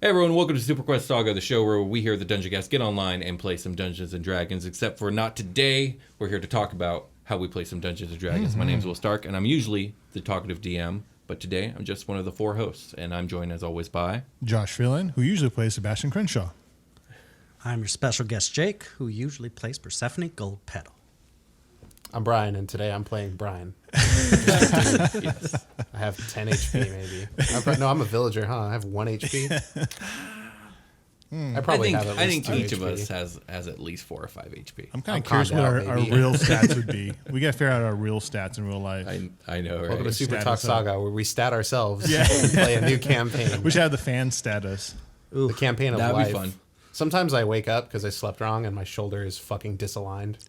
Hey everyone, welcome to SuperTalk Saga, the show where we here at the Dungeoncast get online and play some Dungeons and Dragons, except for not today. We're here to talk about how we play some Dungeons and Dragons. My name's Will Stark, and I'm usually the talkative DM, but today I'm just one of the four hosts, and I'm joined as always by... Josh Phelan, who usually plays Sebastian Crenshaw. I'm your special guest, Jake, who usually plays Persephone Goldpetal. I'm Brian, and today I'm playing Brian. Yes. I have 10 HP, maybe. No, I'm a villager, huh? I have 1 HP. I probably have at least 2 each HP. of us has at least 4 or 5 HP. I'm kind of curious what our real stats would be. We got to figure out our real stats in real life. I know, right? Welcome to SuperTalk Saga, where we stat ourselves Yeah. and play a new campaign. We should have the fan status. The campaign of That'd life. be fun. Sometimes I wake up because I slept wrong and my shoulder is fucking disaligned.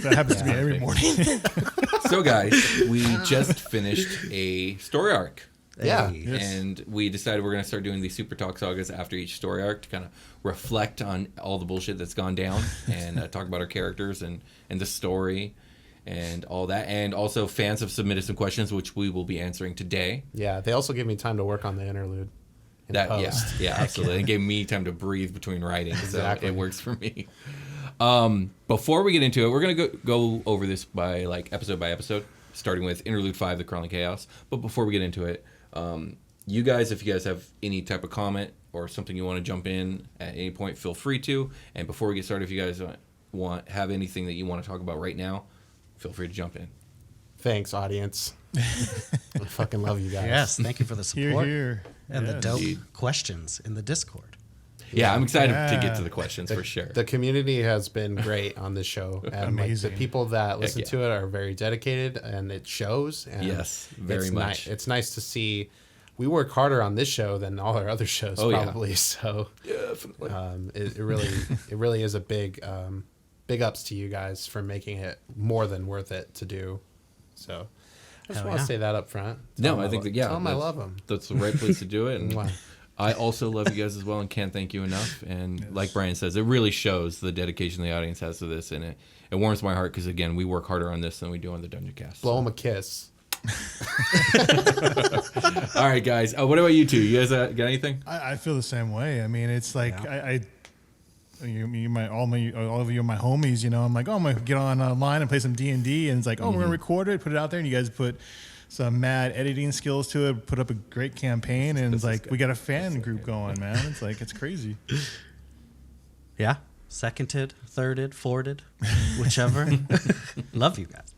That happens to me every morning. So guys, we just finished a story arc. Yeah. Yes. And we decided we're going to start doing these SuperTalk Sagas after each story arc to kind of reflect on all the bullshit that's gone down and talk about our characters and the story and all that. And also fans have submitted some questions, which we will be answering today. Yeah, they also give me time to work on the interlude. Yeah, absolutely. It gave me time to breathe between writing, Exactly. so it works for me. Before we get into it, we're going to go over this by episode, starting with Interlude 5, The Crawling Chaos. But before we get into it, you guys, if you guys have any type of comment or something you want to jump in at any point, feel free to. And before we get started, if you guys have anything that you want to talk about right now, feel free to jump in. Thanks, audience. I fucking love you guys. Yes, thank you for the support Here. and the Yes. dope Indeed. questions in the Discord. Yeah, I'm excited to Yeah. get to the questions for sure. The community has been great on this show. And Amazing. the people that listen yeah. to it are very dedicated, and it shows. And Yes, very it's much. It's nice to see. We work harder on this show than all our other shows, Oh, yeah. probably. So Definitely. it really is a big ups to you guys for making it more than worth it to do. So I just Hell want to yeah. say that up front. No, I think that, yeah. Tell them I that's- love them. That's the right place to do it. And Wow. I also love you guys as well and can't thank you enough. And like Brian says, it really shows the dedication the audience has to this. And it warms my heart because, again, we work harder on this than we do on the Dungeoncast. Blow them a kiss. All right, guys. What about you two? You guys got anything? I feel the same way. I mean, it's like all of you are my homies. You know, I'm like, oh, I'm gonna get online and play some D&D, and it's like, oh, we're gonna record it, put it out there, and you guys put some mad editing skills to it, put up a great campaign, and it's like we got a fan group going, man. It's like it's crazy. Yeah, seconded, thirded, fourted, whichever. Love you guys.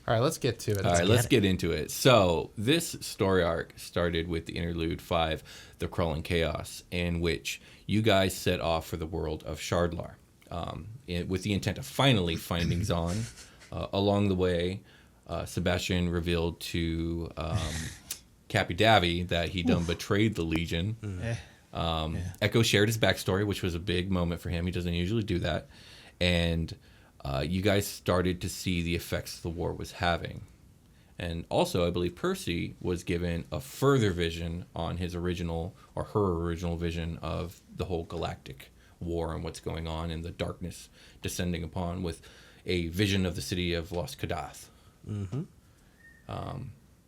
All right, let's get to it. All right, let's get into it. So this story arc started with the Interlude 5, The Crawling Chaos, in which you guys set off for the world of Shardlar with the intent of finally finding Zon. Along the way, Sebastian revealed to Cappy Davy that he done betrayed the Legion. Echo shared his backstory, which was a big moment for him. He doesn't usually do that. And you guys started to see the effects the war was having. And also, I believe Percy was given a further vision on his original, or her original vision of the whole galactic war and what's going on and the darkness descending upon, with a vision of the city of Lost Kadath.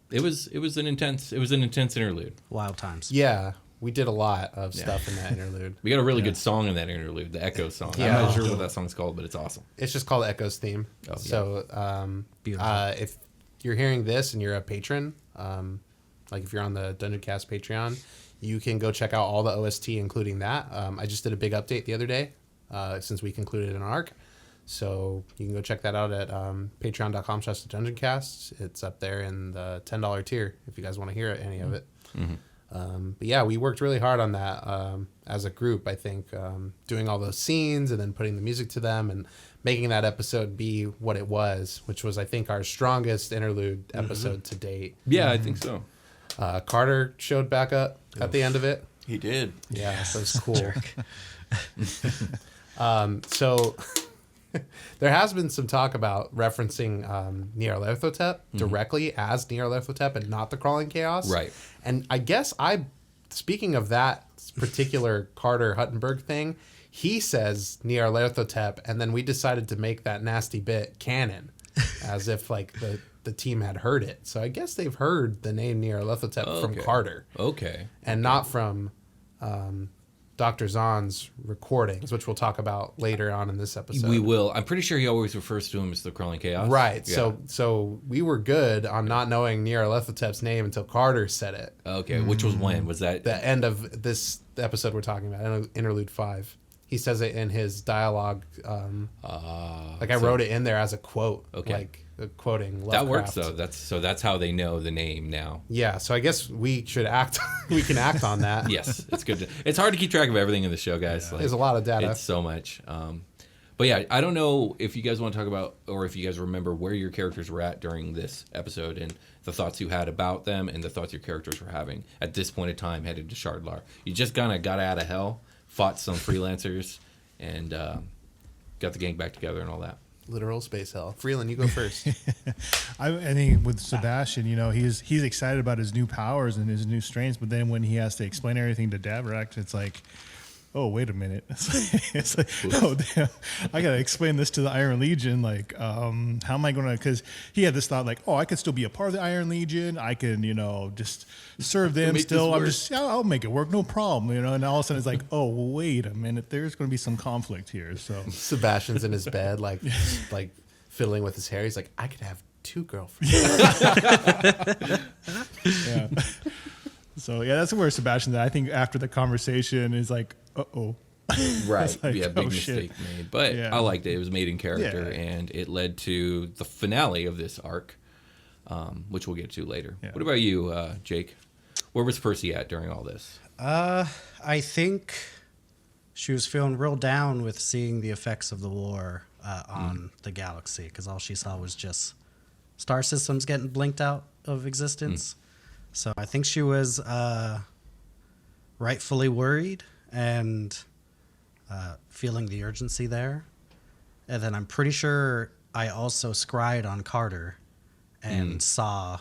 It was an intense interlude. Wild times. Yeah, we did a lot of stuff in that interlude. We got a really good song in that interlude, the Echo song. Yeah. I'm not sure what that song's called, but it's awesome. It's just called Echo's theme. Oh, yeah. So Beautiful. if you're hearing this and you're a patron, like if you're on the Dungeoncast Patreon, you can go check out all the OST, including that. I just did a big update the other day since we concluded an arc. So you can go check that out at patreon.com/Dungeoncast. It's up there in the $10 tier if you guys want to hear any of it. But yeah, we worked really hard on that as a group, I think, doing all those scenes and then putting the music to them and making that episode be what it was, which was, I think, our strongest interlude episode to date. Yeah, I think so. Carter showed back up at the end of it. He did. Yeah, that was cool. So there has been some talk about referencing Nyarlathotep directly as Nyarlathotep and not the Crawling Chaos. Right. And I guess speaking of that particular Carter Huttenberg thing, he says Nyarlathotep, and then we decided to make that nasty bit canon, as if like the team had heard it. So I guess they've heard the name Nyarlathotep from Carter. Okay. And not from Dr. Zahn's recordings, which we'll talk about later on in this episode. We will. I'm pretty sure he always refers to him as the Crawling Chaos. Right. Yeah. So we were good on not knowing Nyarlathotep's name until Carter said it. Okay, which was when? Was that The end of this episode we're talking about, Interlude 5. He says it in his dialogue. I wrote it in there as a quote. Okay. Like quoting Lovecraft. That works though. That's how they know the name now. Yeah, so I guess we should act. We can act on that. Yes, it's good. It's hard to keep track of everything in the show, guys. There's a lot of data. It's so much. But yeah, I don't know if you guys want to talk about, or if you guys remember where your characters were at during this episode and the thoughts you had about them and the thoughts your characters were having at this point in time headed to Shardlar. You just kind of got out of hell, fought some freelancers, and got the gang back together and all that. Literal space hell. Freeland, you go first. I think with Sebastian, he's excited about his new powers and his new strengths, but then when he has to explain everything to Davrak, it's like, oh, wait a minute. It's like, oh, damn, I got to explain this to the Iron Legion. Like, how am I going to, because he had this thought like, oh, I could still be a part of the Iron Legion. I can, just serve them still. I'll make it work. No problem. And all of a sudden it's like, oh, wait a minute. There's going to be some conflict here. So Sebastian's in his bed, like fiddling with his hair. He's like, I could have 2 girlfriends. Yeah. So yeah, that's where Sebastian's at. I think after the conversation is like, uh-oh. Right. Like, yeah, big mistake made. But yeah. I liked it. It was made in character, Yeah. and it led to the finale of this arc, which we'll get to later. Yeah. What about you, Jake? Where was Percy at during all this? I think she was feeling real down with seeing the effects of the war on the galaxy, because all she saw was just star systems getting blinked out of existence. So I think she was rightfully worried and feeling the urgency there. And then I'm pretty sure I also scryed on Carter and saw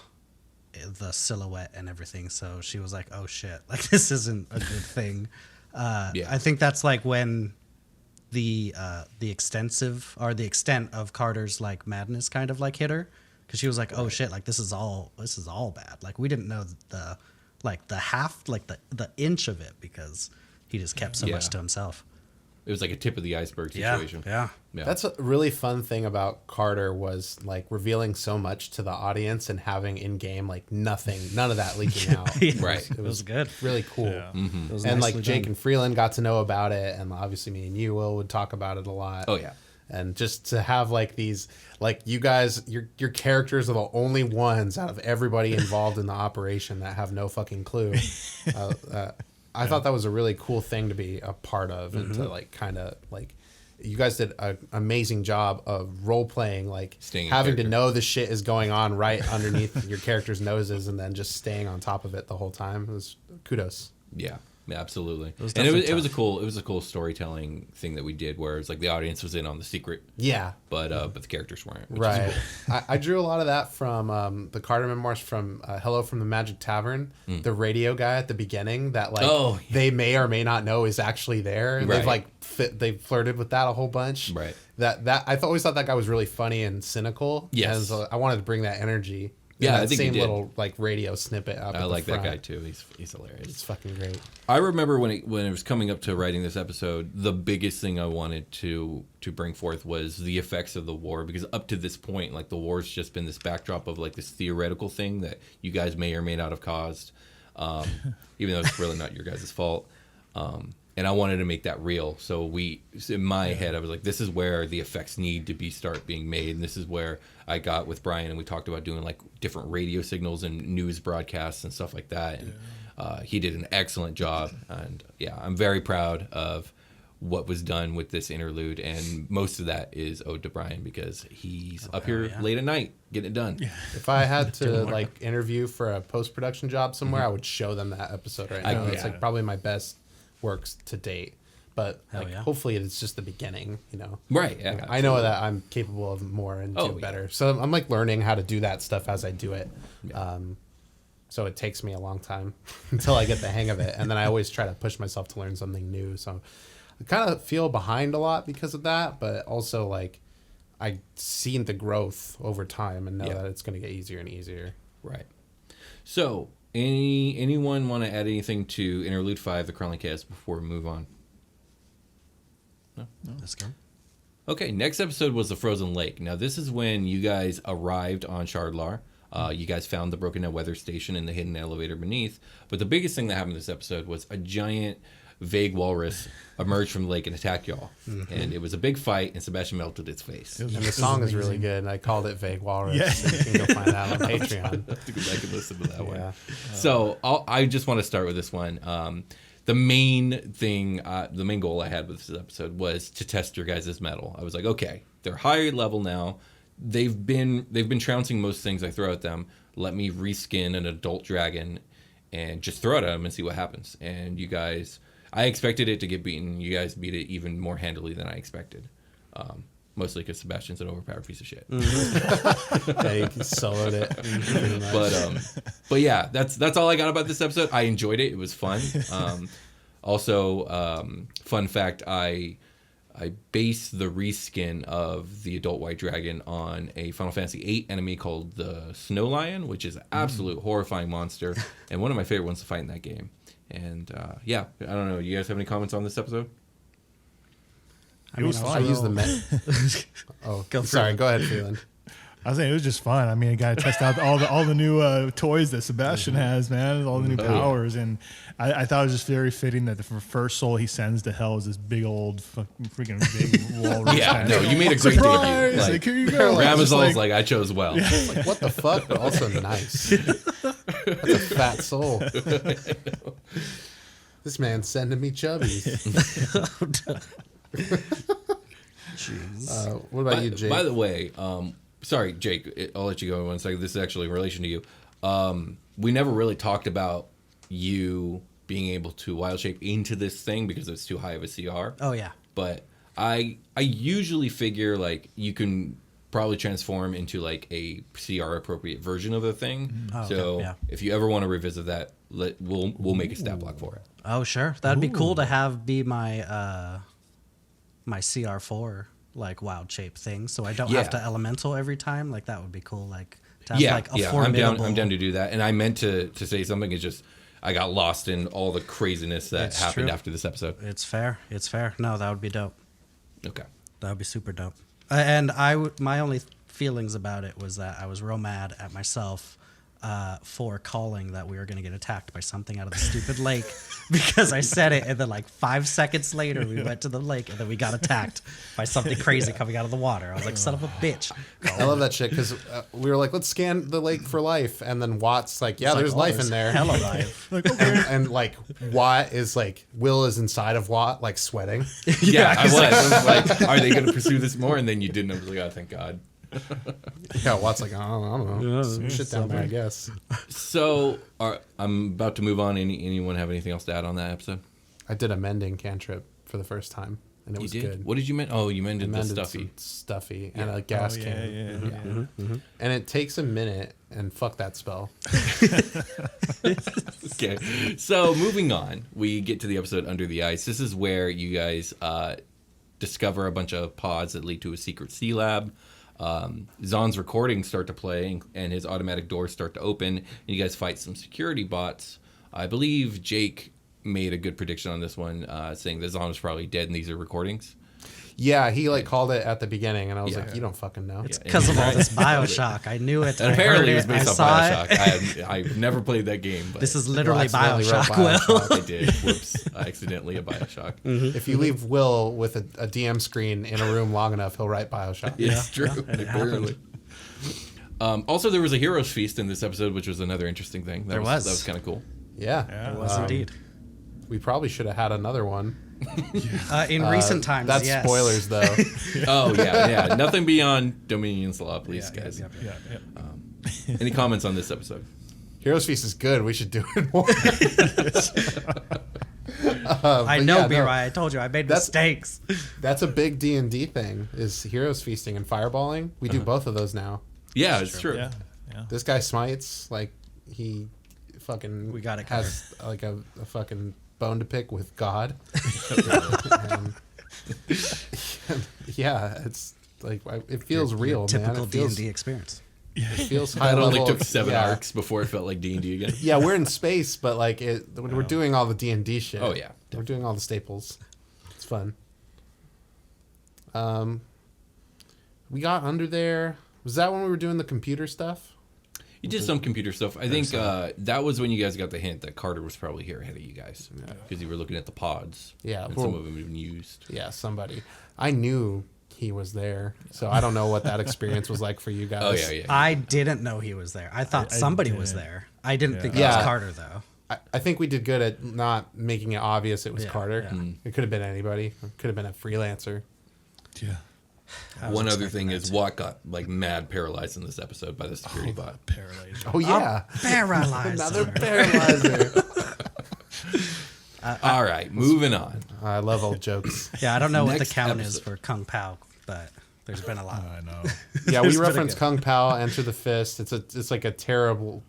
the silhouette and everything. So she was like, oh shit, like this isn't a good thing. Yeah. I think that's like when the extent of Carter's like madness kind of like hit her. Because she was like, "Oh shit! Like this is all bad. Like we didn't know the inch of it because he just kept so much to himself." It was like a tip of the iceberg situation. Yeah. That's a really fun thing about Carter was like revealing so much to the audience and having in game like none of that leaking out. Right. It was good. Really cool. Yeah. It was And like nicely Jake done. and Freeland got to know about it, and obviously me and you would talk about it a lot. Oh yeah. And just to have like these, like you guys, your characters are the only ones out of everybody involved in the operation that have no fucking clue. I thought that was a really cool thing to be a part of, and to like kind of like, you guys did an amazing job of role playing, like Staying in having to character. know the shit is going on right underneath your characters' noses, and then just staying on top of it the whole time. It was kudos. Yeah, absolutely. was And it was definitely a cool storytelling thing that we did, where it's like the audience was in on the secret, Yeah. but the characters weren't. Which is Right. cool. I drew a lot of that from the Carter memoirs from Hello from the Magic Tavern, the radio guy at the beginning that like Oh, yeah. they may or may not know is actually there. Right. They've like they've flirted with that a whole bunch. Right. That I always thought that guy was really funny and cynical. Yes. And so I wanted to bring that energy. Yeah, that I think you same did. little like radio snippet up. I at the like that front. guy too. He's hilarious. It's fucking great. I remember when it was coming up to writing this episode, the biggest thing I wanted to bring forth was the effects of the war, because up to this point, like the war's just been this backdrop of like this theoretical thing that you guys may or may not have caused, even though it's really not your guys' fault. And I wanted to make that real. So in my head, I was like, this is where the effects need to start being made. And this is where I got with Brian, and we talked about doing like different radio signals and news broadcasts and stuff like that. And he did an excellent job. And yeah, I'm very proud of what was done with this interlude. And most of that is owed to Brian, because he's up here late at night getting it done. Yeah. If I had to like interview for a post-production job somewhere, I would show them that episode right now. It's like probably my best works to date, but like hopefully it's just the beginning, Right. Yeah, Like, I know that I'm capable of more and do better, so I'm like learning how to do that stuff as I do it. So it takes me a long time until I get the hang of it, and then I always try to push myself to learn something new, so I kind of feel behind a lot because of that, but also like I've seen the growth over time and know that it's going to get easier and easier. Right. So anyone want to add anything to Interlude 5, the Crawling Chaos, before we move on? Let's go. Okay, next episode was the Frozen Lake. Now, this is when you guys arrived on Shardlar. You guys found the broken down weather station and the hidden elevator beneath. But the biggest thing that happened this episode was a giant, vague walrus emerged from the lake and attacked y'all. And it was a big fight, and Sebastian melted its face. And the song is really good. And I called it Vague Walrus. Yeah. So you can go find that on Patreon. I think I could listen to that one. Yeah. So I just want to start with this one. The main thing, the main goal I had with this episode was to test your guys' mettle. I was like, okay, they're higher level now. They've been trouncing most things I throw at them. Let me reskin an adult dragon and just throw it at them and see what happens. And you guys, I expected it to get beaten. You guys beat it even more handily than I expected. Mostly because Sebastian's an overpowered piece of shit. Yeah, you soloed it. But yeah, that's all I got about this episode. I enjoyed it. It was fun. Also, fun fact, I based the reskin of the adult white dragon on a Final Fantasy VIII enemy called the Snow Lion, which is an absolute horrifying monster and one of my favorite ones to fight in that game. And yeah, I don't know. You guys have any comments on this episode? It was I fun. use the Go ahead, Freeland. I was saying it was just fun. I mean, I got to test out all the new toys that Sebastian has, man, all the new powers, and I thought it was just very fitting that the first soul he sends to hell is this big old freaking big walrus. Yeah, no, you made a great Surprise! debut. Like, here you go. Ramazal's like, I chose well. Like, what the fuck? But also nice. That's a fat soul. This man's sending me chubbies. Jeez. What about you, Jake? By the way, sorry, Jake, I'll let you go in 1 second. This is actually in relation to you. We never really talked about you being able to wild shape into this thing because it's too high of a CR. Oh yeah. But I usually figure like you can probably transform into like a CR appropriate version of the thing. Oh, so okay, yeah. if you ever want to revisit that, we'll make a stat block for it. Oh sure, that'd be cool to have be my my CR4 like wild shape thing, so I don't have to elemental every time. Like that would be cool. Like to have like a formidable. I'm down to do that. And I meant to say something. It's just I got lost in all the craziness that happened after this episode. It's fair. No, that would be dope. Okay. That would be super dope. And my only feelings about it was that I was real mad at myself for calling that we were going to get attacked by something out of the stupid lake because I said it, and then like 5 seconds later we went to the lake and then we got attacked by something crazy coming out of the water. I was like, son of a bitch. I love that shit because we were like, let's scan the lake for life, and then Watt's like, yeah, there's life in there. Hella life. Like, okay. And like Watt is like, Will is inside of Watt, like sweating. Yeah, I was like, are they going to pursue this more? And then you didn't. I was like, oh, thank God. Yeah, Watt's like, I don't know. Some shit down there, I guess. So I'm about to move on. Anyone have anything else to add on that episode? I did a mending cantrip for the first time, and it was good. What did you mend? Oh, you mended the Mended stuffy. some stuffy and a gas can. Yeah. And it takes a minute, and fuck that spell. Okay. So moving on, we get to the episode Under the Ice. This is where you guys discover a bunch of pods that lead to a secret sea lab. Zahn's recordings start to play and his automatic doors start to open, and you guys fight some security bots. I believe Jake made a good prediction on this one, saying that Zahn was probably dead and these are recordings. Yeah, he like called it at the beginning, and I was like, you don't fucking know. It's because of all this Bioshock. I knew it. And apparently it was based I off saw Bioshock. I've never played that game. But This is literally accidentally wrote Bioshock. Will. I did. Whoops. Accidentally a Bioshock. If you leave Will with a DM screen in a room long enough, he'll write Bioshock. It's true. and it Apparently. Also, there was a Heroes Feast in this episode, which was another interesting thing. That was kind of cool. Yeah, It was indeed. We probably should have had another one. In recent times, That's yes. spoilers, though. Oh, yeah. Nothing beyond Dominion's Law, please, guys. Yeah. Any comments on this episode? Heroes Feast is good. We should do it more. I know, yeah, B-Rye. I told you I made mistakes. That's a big D&D thing, is Heroes Feasting and Fireballing. We do both of those now. Yeah, it's true. Yeah. This guy smites, like, he fucking We got it has like a fucking bone to pick with God. And, yeah, it's like, it feels real, man. Typical It feels, D&D experience. it feels high It level. only took 7 yeah. arcs before it felt like D&D again. Yeah, we're in space, but like we're doing all the D&D shit. Oh, yeah, We're doing all the staples. It's fun. We got under there. Was that when we were doing the computer stuff? You did some computer stuff. I think that was when you guys got the hint that Carter was probably here ahead of you guys because you were looking at the pods. Yeah, and some of them had been used. Yeah, somebody. I knew he was there, so I don't know what that experience was like for you guys. Oh yeah. I didn't know he was there. I thought somebody was there. I didn't think it Yeah. was Carter though. I think we did good at not making it obvious it was Carter. Yeah. It could have been anybody. It could have been a freelancer. Yeah. One other thing is Watt got like mad paralyzed in this episode by the security bot. Paralyzed. Oh yeah, Paralyzer. another paralyzer. All right, moving on. I love old jokes. Yeah, I don't know what the Next count is episode. for Kung Pao, but there's been a lot. I know. Yeah, we It's pretty reference good. Kung Pao, Enter the Fist. It's like a terrible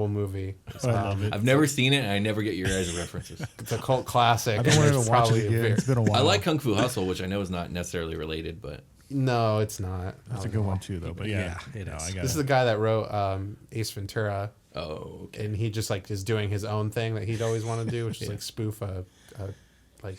movie. I love it. I've never seen it, and I never get your guys' references. It's a cult classic. I've been wanting It's to watch probably it a again. very- It's been a while. I like Kung Fu Hustle, which I know is not necessarily related, but No, it's not. That's a good one too, though. But yeah, Yeah, it is. I got This is the guy that wrote Ace Ventura, oh, okay. and he just like is doing his own thing that he'd always want to do, which is like spoof a like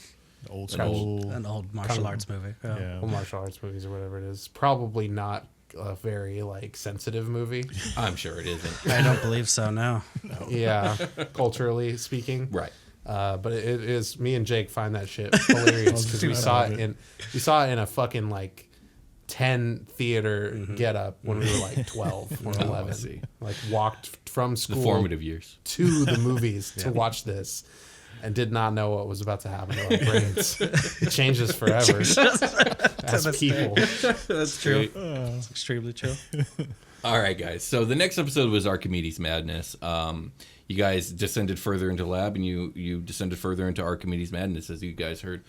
old An old- school. An old martial arts movie. Yeah. Yeah. martial arts movies or whatever it is. Probably not a very like sensitive movie. I'm sure it isn't. I don't believe so. No. Yeah, culturally speaking. Right. But it is. Me and Jake find that shit hilarious because we I saw love it in a fucking like 10 theater get up when we were like 12 or 11. see. Like walked from The school formative years. to the movies to watch this and did not know what was about to happen to our brains. It changed us forever as people. That's true. It's extremely true. All right, guys. So the next episode was Archimedes Madness. You guys descended further into lab, and you descended further into Archimedes Madness, as you guys heard,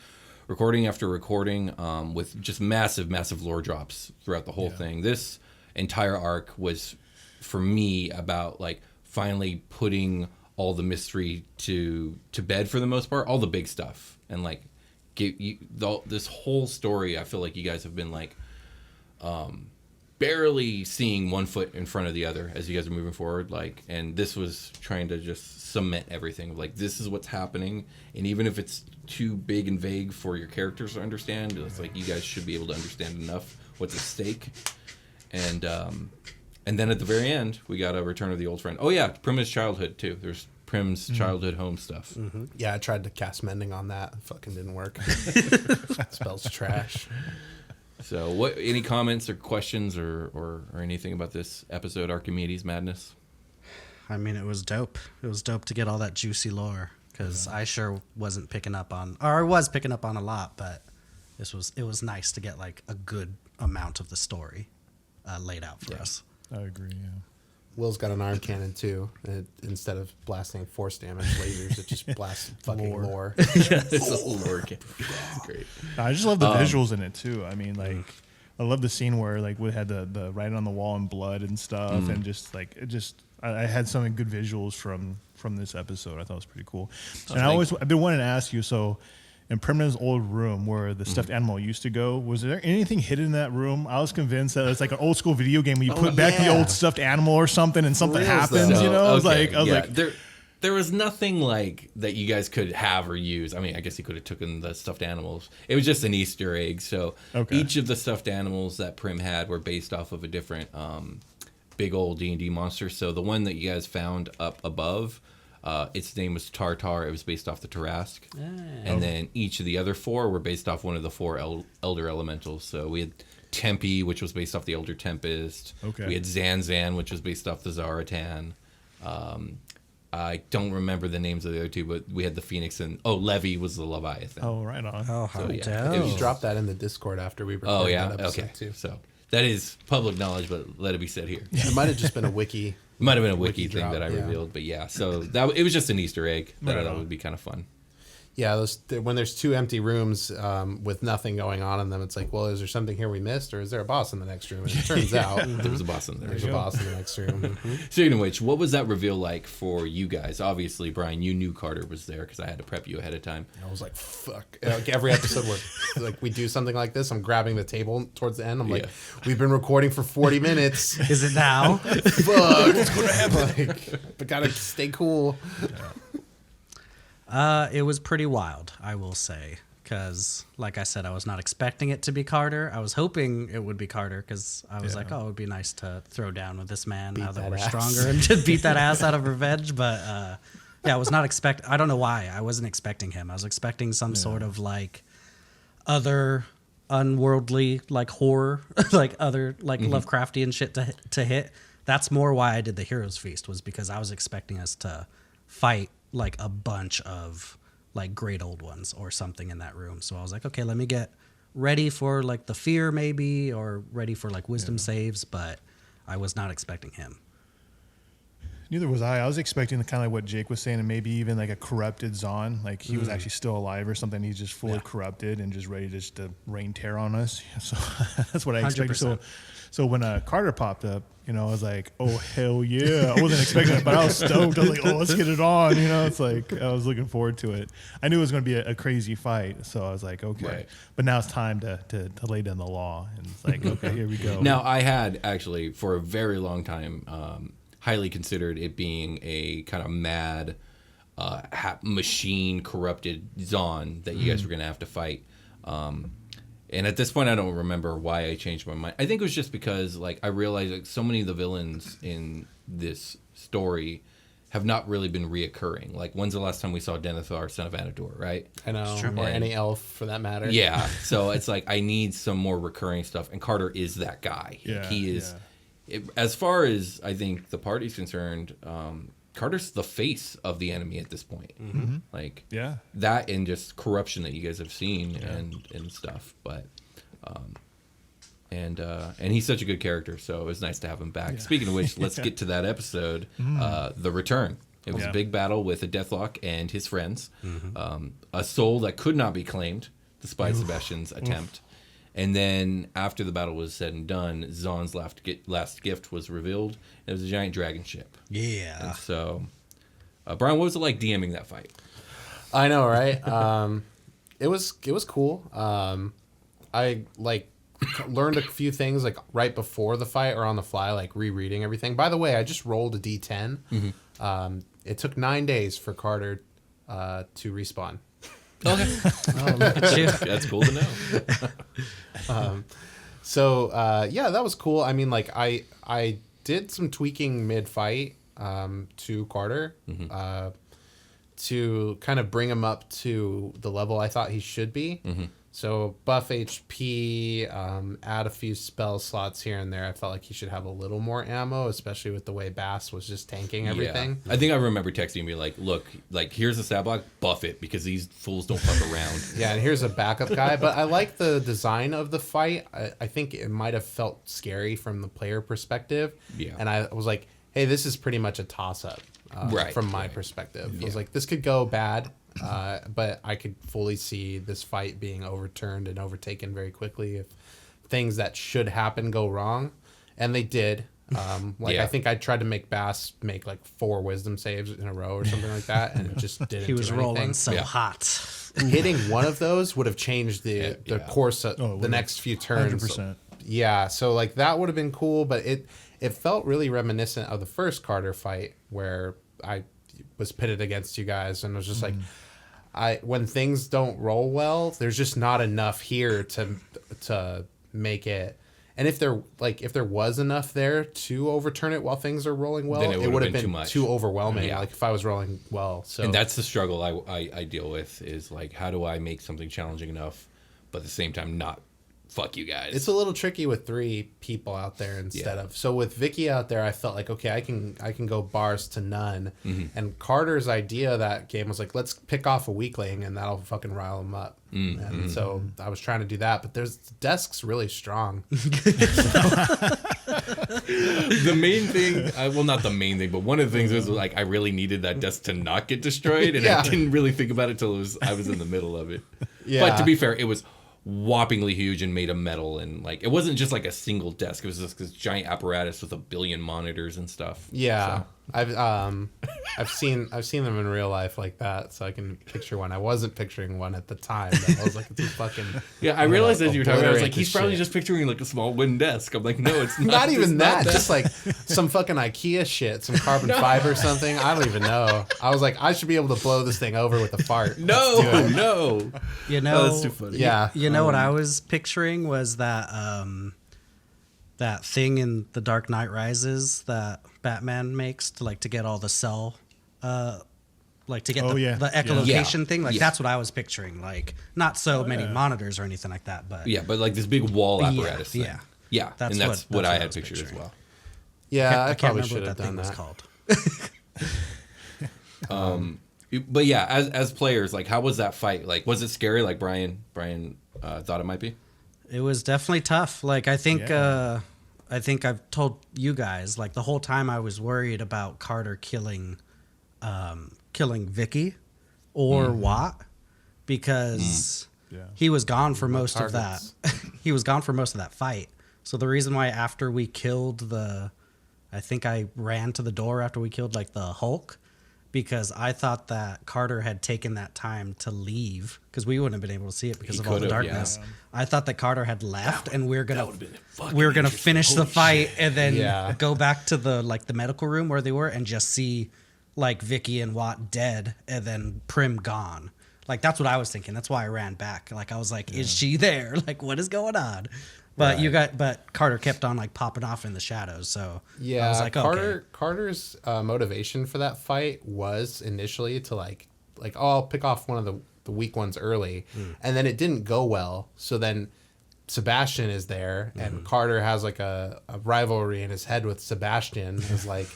recording after recording, with just massive lore drops throughout the whole thing. This entire arc was, for me, about like finally putting all the mystery to bed for the most part, all the big stuff, and like this whole story. I feel like you guys have been like barely seeing one foot in front of the other as you guys are moving forward, like, and this was trying to just cement everything, like this is what's happening, and even if it's too big and vague for your characters to understand, it's like you guys should be able to understand enough what's at stake. And then at the very end we got a return of the old friend. Oh yeah, Prim's childhood too. There's Prim's childhood home stuff. Yeah, I tried to cast mending on that. It fucking didn't work. Spell's trash. So what, any comments or questions or anything about this episode, Archimedes Madness? I mean, it was dope. It was dope to get all that juicy lore because I sure wasn't picking up on, or I was picking up on a lot, but it was nice to get like a good amount of the story laid out for us. I agree. Yeah. Will's got an arm cannon too. Instead of blasting force damage lasers, it just blasts fucking lore. It's a lore game. It's great. I just love the visuals in it too. I mean, like, I love the scene where like we had the writing on the wall and blood and stuff, and just like I had some good visuals from this episode. I thought it was pretty cool. And I've been wanting to ask you, so in Primna's old room where the stuffed animal used to go, was there anything hidden in that room? I was convinced that it's like an old school video game where you put back the old stuffed animal or something and something happens, So, you know? I was okay, like, there was nothing like that you guys could have or use. I mean, I guess you could have taken the stuffed animals. It was just an Easter egg. So each of the stuffed animals that Prim had were based off of a different big old D&D monster. So the one that you guys found up above, its name was Tartar. It was based off the Tarask. And then each of the other four were based off one of the four elder elementals. So we had Tempe, which was based off the Elder Tempest. Okay. We had Zanzan, which was based off the Zaratan. I don't remember the names of the other two, but we had the Phoenix and Levy was the Leviathan. oh, right on. Oh, how yeah, dope. it was You dropped that in the Discord after we recorded Oh yeah, that episode okay. too. So that is public knowledge, but let it be said here. It might have just been a wiki. It might have been a wiki thing drop, that I yeah. revealed, but yeah. So it was just an Easter egg that I Right thought on. would be kind of fun. Yeah, when there's two empty rooms with nothing going on in them, it's like, well, is there something here we missed, or is there a boss in the next room? And it turns out There was a boss in there. there's a boss in the next room. Speaking of which, what was that reveal like for you guys? Obviously, Brian, you knew Carter was there because I had to prep you ahead of time. I was like, fuck. Like every episode where like we do something like this, I'm grabbing the table towards the end. I'm like, we've been recording for 40 minutes. Is it now? Fuck, what's gonna happen? Like, but gotta stay cool. It was pretty wild, I will say, because, like I said, I was not expecting it to be Carter. I was hoping it would be Carter because I was like, oh, it would be nice to throw down with this man now that we're stronger and to beat that ass out of revenge. But yeah, I was not I don't know why. I wasn't expecting him. I was expecting some sort of like other unworldly like horror, like other like Lovecraftian shit to hit. That's more why I did the Heroes Feast, was because I was expecting us to fight like a bunch of like great old ones or something in that room. So I was like, okay, let me get ready for like the fear maybe, or ready for like wisdom saves, but I was not expecting him. Neither was I. I was expecting the kind of like what Jake was saying, and maybe even like a corrupted Zon, like he was actually still alive or something. He's just fully corrupted and just ready just to rain terror on us. So that's what I expected. 100%. So when Carter popped up, you know, I was like, oh hell yeah! I wasn't expecting it, but I was stoked. I was like, oh, let's get it on. You know, it's like I was looking forward to it. I knew it was going to be a crazy fight, so I was like, okay. Right. But now it's time to lay down the law, and it's like, okay, here we go. Now, I had actually for a very long time highly considered it being a kind of mad machine corrupted Zon that you guys were going to have to fight. And at this point, I don't remember why I changed my mind. I think it was just because like I realized like so many of the villains in this story have not really been reoccurring. Like, when's the last time we saw Denethor, son of Anador, right? I know, or any elf for that matter. Yeah, so it's like I need some more recurring stuff, and Carter is that guy. Yeah, he is. As far as I think the party's concerned, Carter's the face of the enemy at this point. Like that, and just corruption that you guys have seen and stuff. But and he's such a good character, so it was nice to have him back. Speaking of which, let's get to that episode, The Return. It was a big battle with a Deathlock and his friends, a soul that could not be claimed despite Sebastian's attempt. And then after the battle was said and done, Zon's last gift was revealed. It was a giant dragon ship. Yeah. And so, Brian, what was it like DMing that fight? I know, right? It was cool. I like learned a few things like right before the fight or on the fly, like rereading everything. By the way, I just rolled a D10. It took 9 days for Carter to respawn. Okay. Look at you. That's cool to know. So that was cool. I mean, like I did some tweaking mid-fight to Carter to kind of bring him up to the level I thought he should be. So buff HP, add a few spell slots here and there. I felt like he should have a little more ammo, especially with the way Bass was just tanking everything. Yeah. I think I remember texting me like, look, like here's a stat block, buff it, because these fools don't fuck around. Yeah, and here's a backup guy. But I like the design of the fight. I think it might have felt scary from the player perspective. Yeah. And I was like, hey, this is pretty much a toss-up from my perspective. I was like, this could go bad. But I could fully see this fight being overturned and overtaken very quickly if things that should happen go wrong, and they did. I think I tried to make Bass make like 4 wisdom saves in a row or something like that, and it just didn't. He was do rolling anything. so hot. Hitting one of those would have changed the course of the next few turns. 100%. Yeah, so like that would have been cool, but it felt really reminiscent of the first Carter fight where I was pitted against you guys and was just like, when things don't roll well, there's just not enough here to make it. And if there was enough there to overturn it while things are rolling well, then it would have been too overwhelming. Yeah. Like if I was rolling well, so and that's the struggle I deal with is like, how do I make something challenging enough, but at the same time not fuck you guys. It's a little tricky with 3 people out there instead of. So with Vicky out there, I felt like, okay, I can go bars to none. And Carter's idea of that game was like, let's pick off a weakling and that'll fucking rile him up. And so I was trying to do that, but the desk's really strong. The main thing, well, not the main thing, but one of the things was like I really needed that desk to not get destroyed, and I didn't really think about it till I was in the middle of it. But to be fair, it was whoppingly huge and made of metal, and like it wasn't just like a single desk. It was just this giant apparatus with a billion monitors and stuff. Yeah. I've seen them in real life like that, so I can picture one. I wasn't picturing one at the time. But I was like, it's a fucking. Yeah, I realized as you were talking, I was like, obliterate he's the probably shit. just picturing like a small wooden desk. I'm like, no, it's not. Not even it's that. not Just like some fucking IKEA shit, some carbon fiber or something. I don't even know. I was like, I should be able to blow this thing over with a fart. Let's do no, it. no. You know, that's too funny. Yeah. You know what I was picturing was that that thing in The Dark Knight Rises that Batman makes to get all the cell, to get Oh, yeah. the Yeah. echolocation thing. Like Yeah. that's what I was picturing. Like not so many monitors or anything like that, but Yeah, but like this big wall apparatus thing. yeah. Yeah, That's and that's what- what that's I what I had was pictured as picturing. well. Yeah, I can't probably remember should what have that thing done was that. called. But yeah, as players, like, how was that fight? Like, was it scary? Like Brian thought it might be. It was definitely tough. Like I think Yeah. I've told you guys like the whole time I was worried about Carter killing Vicky or Watt because Yeah. he was gone for most of that. targets. He was gone for most of that fight. So the reason why after we killed I think I ran to the door after we killed like the Hulk because I thought that Carter had taken that time to leave because we wouldn't have been able to see it because He of all the could've, darkness. yeah. I thought that Carter had left and we were gonna would've been fucking finish the interesting. fight and then Yeah. go back to the medical room where they were and just see like Vicky and Watt dead and then Prim gone. Like that's what I was thinking. That's why I ran back. Like I was like, is she there? Like what is going on? But but Carter kept on like popping off in the shadows. So Yeah, I was like, okay. Carter's motivation for that fight was initially to like oh, I'll pick off one of the weak ones early, and then it didn't go well. So then Sebastian is there, and Carter has like a rivalry in his head with Sebastian. Is like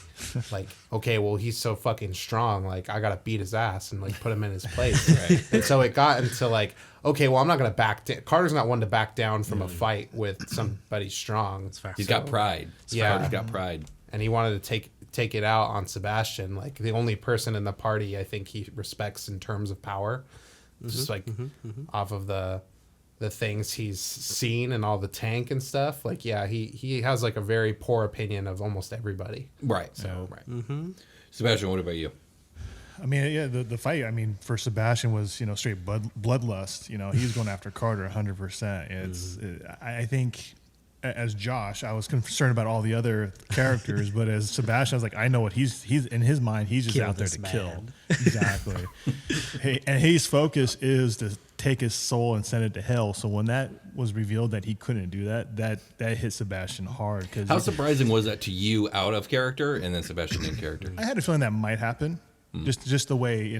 okay, well he's so fucking strong, like I gotta beat his ass and like put him in his place. Right. And so it got into like, okay, well I'm not gonna back down. Carter's not one to back down from a fight with somebody strong. He's got pride. Yeah. Carter's got pride. And he wanted to take it out on Sebastian, like the only person in the party I think he respects in terms of power, just like off of the things he's seen and all the tank and stuff. Like, yeah, he has like a very poor opinion of almost everybody. Right. So Sebastian, what about you? I mean, yeah, the fight. I mean, for Sebastian was straight bloodlust. He was going after Carter 100%. I think as Josh, I was concerned about all the other characters, but as Sebastian, I was like, I know what he's in his mind. He's just Kill out there this to man. kill. Exactly. And his focus is to take his soul and send it to hell. So when that was revealed that he couldn't do that hit Sebastian hard. How surprising was that to you out of character and then Sebastian in character? I had a feeling that might happen. Just the way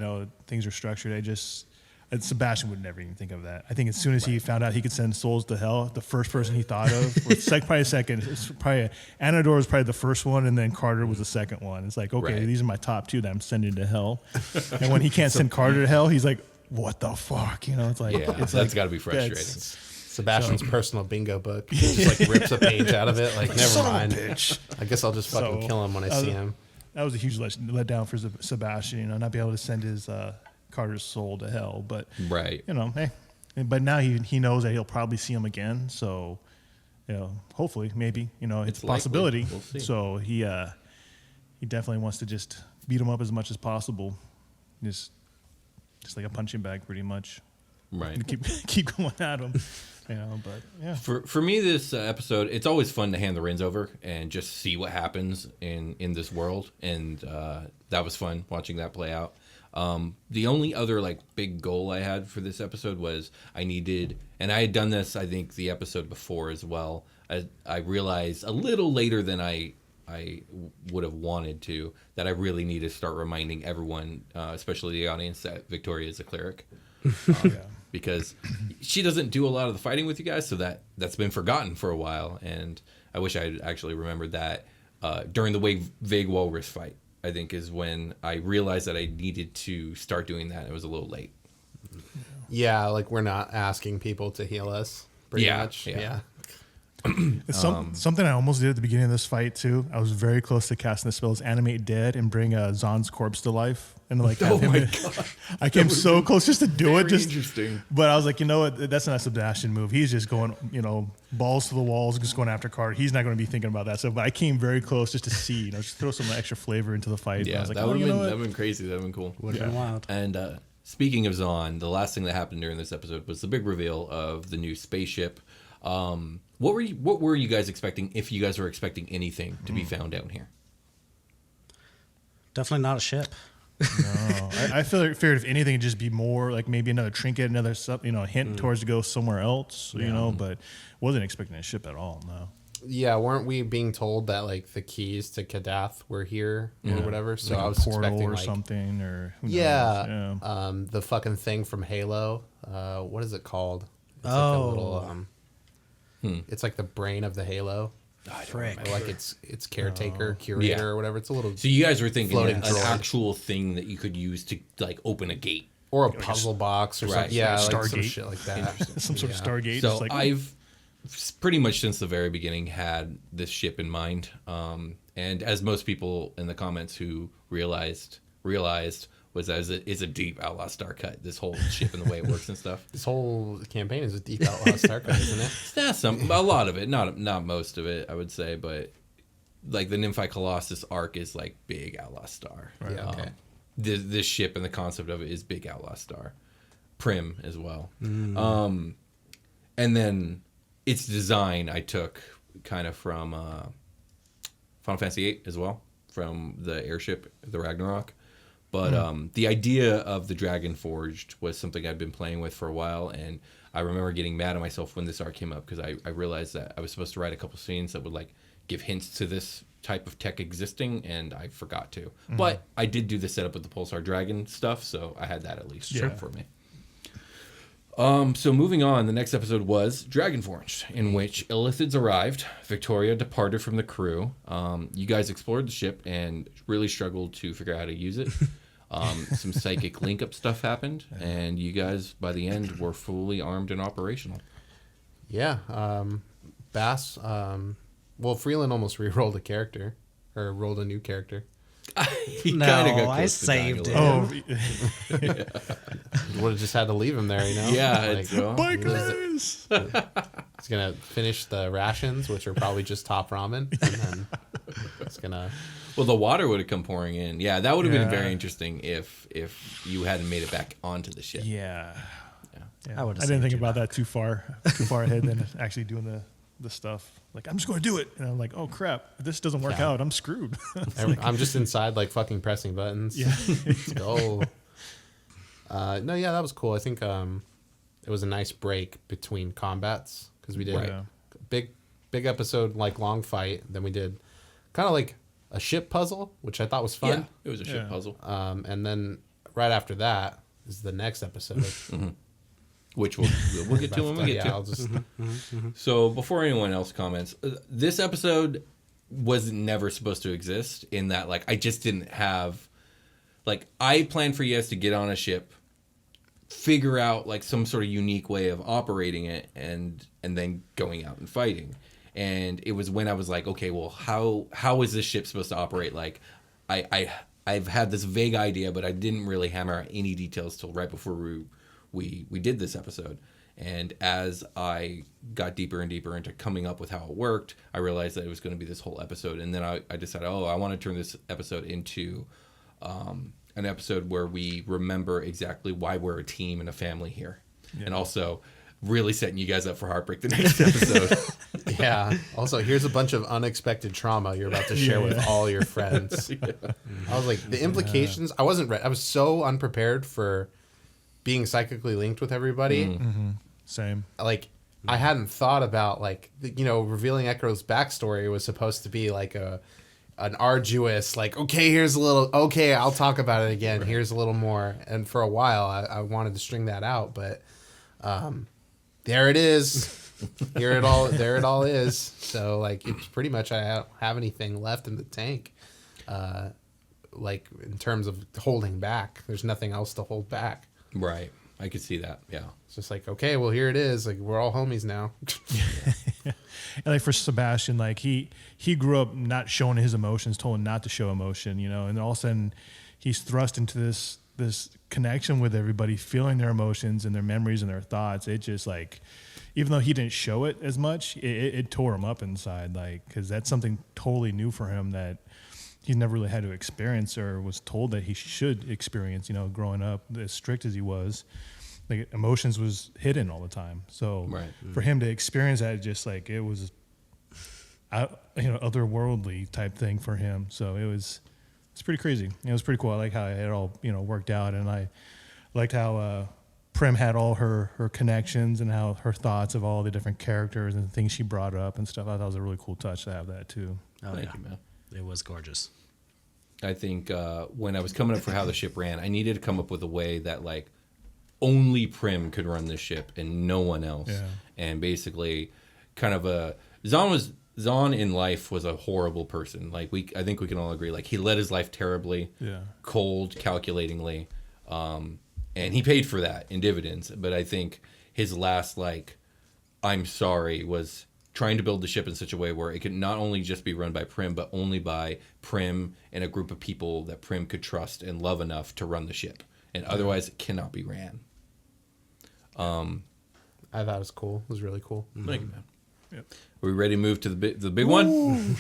things are structured. Sebastian would never even think of that. I think as soon as he found out he could send souls to hell, the first person he thought of, probably second, it's probably Anador was probably the first one, and then Carter was the second one. It's like, okay, Right. these are my top two that I'm sending to hell. And when he can't send Carter to hell, he's like, what the fuck? It's like, Yeah, it's that's like, got to be frustrating. Sebastian's personal bingo book, he just like rips a page out of it. Like, never Son of a mind. bitch. I guess I'll just fucking So, kill him when I see him. That was a huge letdown for Sebastian, not be able to send his Carter's soul to hell. But Right. hey, but now he knows that he'll probably see him again. So, hopefully, maybe, it's a likely. possibility. We'll see. So he definitely wants to just beat him up as much as possible, just like a punching bag, pretty much. Right. And keep going at him. But yeah. For me, this episode, it's always fun to hand the reins over and just see what happens in this world, and that was fun watching that play out. The only other like big goal I had for this episode was I needed, and I had done this I think the episode before as well. I realized a little later than I would have wanted to that I really need to start reminding everyone, especially the audience, that Victoria is a cleric. Because she doesn't do a lot of the fighting with you guys, so that's been forgotten for a while, and I wish I had actually remembered that during the Vague Walrus fight, I think is when I realized that I needed to start doing that. It was a little late. Yeah, like we're not asking people to heal us. Pretty Yeah, much. yeah. Yeah. It's something I almost did at the beginning of this fight too. I was very close to casting the spells Animate Dead and bring Zon's corpse to life. And like, have him I came so close just to do it. Just interesting. But I was like, you know what? That's not a Sebastian move. He's just going, balls to the walls, just going after Carter. He's not going to be thinking about that stuff. But I came very close just to see, just throw some extra flavor into the fight. Yeah, I was like, that would have been crazy. That would have been cool. Would have been wild. And speaking of Zon, the last thing that happened during this episode was the big reveal of the new spaceship. What were you guys expecting, if you guys were expecting anything to be found down here? Definitely not a ship. No, I figured if anything, it'd just be more like maybe another trinket, another hint towards to go somewhere else, but wasn't expecting a ship at all. No. Yeah, weren't we being told that like the keys to Kadath were here or whatever? So like I was portal expecting or like something, or who yeah, knows? the fucking thing from Halo. What is it called? It's like a little it's like the brain of the Halo. Frick. Or like its caretaker, curator, or whatever. It's a little So you guys were thinking floating an droid. actual thing that you could use to like open a gate. or a puzzle box or right, something. Yeah, like like some Stargate. shit like that. Some sort of Stargate. So just like, I've pretty much since the very beginning had this ship in mind, and as most people in the comments who realized was as it is a deep Outlaw Star cut. This whole ship and the way it works and stuff. This whole campaign is a deep Outlaw Star cut, isn't it? A lot of it, not most of it, I would say, but like the Nymphi Colossus arc is like big Outlaw Star. Right. Yeah, okay. This ship and the concept of it is big Outlaw Star. Prim as well. And then its design I took kind of from Final Fantasy VIII as well, from the airship, the Ragnarok. But the idea of the Dragon Forged was something I'd been playing with for a while, and I remember getting mad at myself when this arc came up because I realized that I was supposed to write a couple scenes that would like give hints to this type of tech existing, and I forgot to. But I did do the setup with the Pulsar Dragon stuff, so I had that at least for me. So moving on, the next episode was Dragonforged, in which Illithids arrived. Victoria departed from the crew. You guys explored the ship and really struggled to figure out how to use it. Some psychic link-up stuff happened, and you guys, by the end, were fully armed and operational. Yeah. Bass, well, Freeland almost re-rolled a character, or rolled a new character. He No, kinda got I close to dying a saved little. it. You would have just had to leave him there, you know? Yeah, Like, it's, well, bikers! he's going to finish the rations, which are probably just top ramen, and then it's going to... well, the water would have come pouring in. Yeah, that would have been Yeah. very interesting if you hadn't made it back onto the ship. Yeah. I would've didn't saved think you about that too far ahead than actually doing the stuff. Like, I'm just going to do it. And I'm like, oh, crap. If this doesn't work out, I'm screwed. I'm just inside, like, fucking pressing buttons. Yeah. Let's go. No, yeah, that was cool. I think it was a nice break between combats, because we did Right. a big episode, like, long fight. Then we did kind of like a ship puzzle, which I thought was fun. Yeah, it was a ship Yeah. puzzle. And then right after that is the next episode. Which we'll get to when we get yeah, to. I'll just... So before anyone else comments, this episode was never supposed to exist in that, like, I just didn't have, like, I planned for you guys to get on a ship, figure out, like, some sort of unique way of operating it, and then going out and fighting. And it was when I was like, okay, well, how is this ship supposed to operate? Like, I've had this vague idea, but I didn't really hammer out any details till right before we did this episode. And as I got deeper and deeper into coming up with how it worked, I realized that it was going to be this whole episode. And then I decided, I want to turn this episode into an episode where we remember exactly why we're a team and a family here. Yeah. And also really setting you guys up for heartbreak the next episode. Yeah. Also, here's a bunch of unexpected trauma you're about to share with all your friends. I was like, the implications, I wasn't ready. I was so unprepared for being psychically linked with everybody. Same. Like, I hadn't thought about, like, revealing Echo's backstory was supposed to be like an arduous, like, okay, I'll talk about it again. Right. Here's a little more. And for a while, I wanted to string that out, but there it is. There it all is. So, like, it's pretty much, I don't have anything left in the tank. Like, in terms of holding back, there's nothing else to hold back. Right. I could see that. Yeah. It's just like, okay, well, here it is. Like, we're all homies now. And like for Sebastian, like he grew up not showing his emotions, told not to show emotion, you know, and all of a sudden he's thrust into this connection with everybody, feeling their emotions and their memories and their thoughts. It just like, even though he didn't show it as much, it tore him up inside, like, because that's something totally new for him that he's never really had to experience or was told that he should experience, you know, growing up as strict as he was. Like emotions was hidden all the time. So for him to experience that, just like it was, you know, otherworldly type thing for him. So it's pretty crazy. It was pretty cool. I like how it all, you know, worked out, and I liked how Prim had all her connections and how her thoughts of all the different characters and things she brought up and stuff. I thought it was a really cool touch to have that too. Oh, Thank you, man. It was gorgeous. I think when I was coming up for how the ship ran, I needed to come up with a way that like only Prim could run this ship and no one else. Yeah. And basically, kind of Zahn in life was a horrible person. Like I think we can all agree. Like he led his life terribly, cold, calculatingly, and he paid for that in dividends. But I think his last like, I'm sorry, was trying to build the ship in such a way where it could not only just be run by Prim, but only by Prim and a group of people that Prim could trust and love enough to run the ship. And otherwise, it cannot be ran. I thought it was cool. It was really cool. Thank you, man. Yep. Are we ready to move to the big one?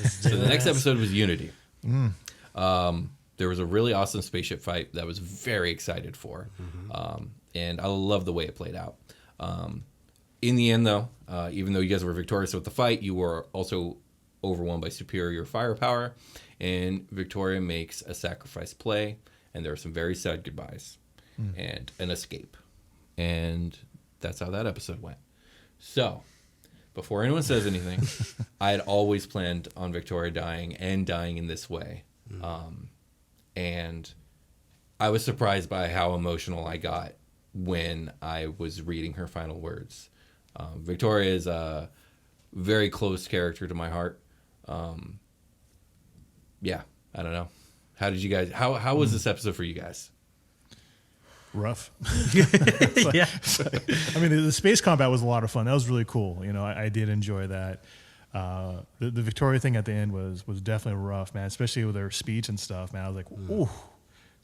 So the next episode was Unity. There was a really awesome spaceship fight that I was very excited for. And I love the way it played out. In the end, though, even though you guys were victorious with the fight, you were also overwhelmed by superior firepower. And Victoria makes a sacrifice play. And there are some very sad goodbyes and an escape. And that's how that episode went. So, before anyone says anything, I had always planned on Victoria dying and dying in this way. And I was surprised by how emotional I got when I was reading her final words. Victoria is a very close character to my heart. Yeah, I don't know. How did you guys, how was this episode for you guys? Rough. Yeah. I mean, the space combat was a lot of fun. That was really cool. You know, I did enjoy that. The Victoria thing at the end was definitely rough, man, especially with her speech and stuff, man. I was like, ooh,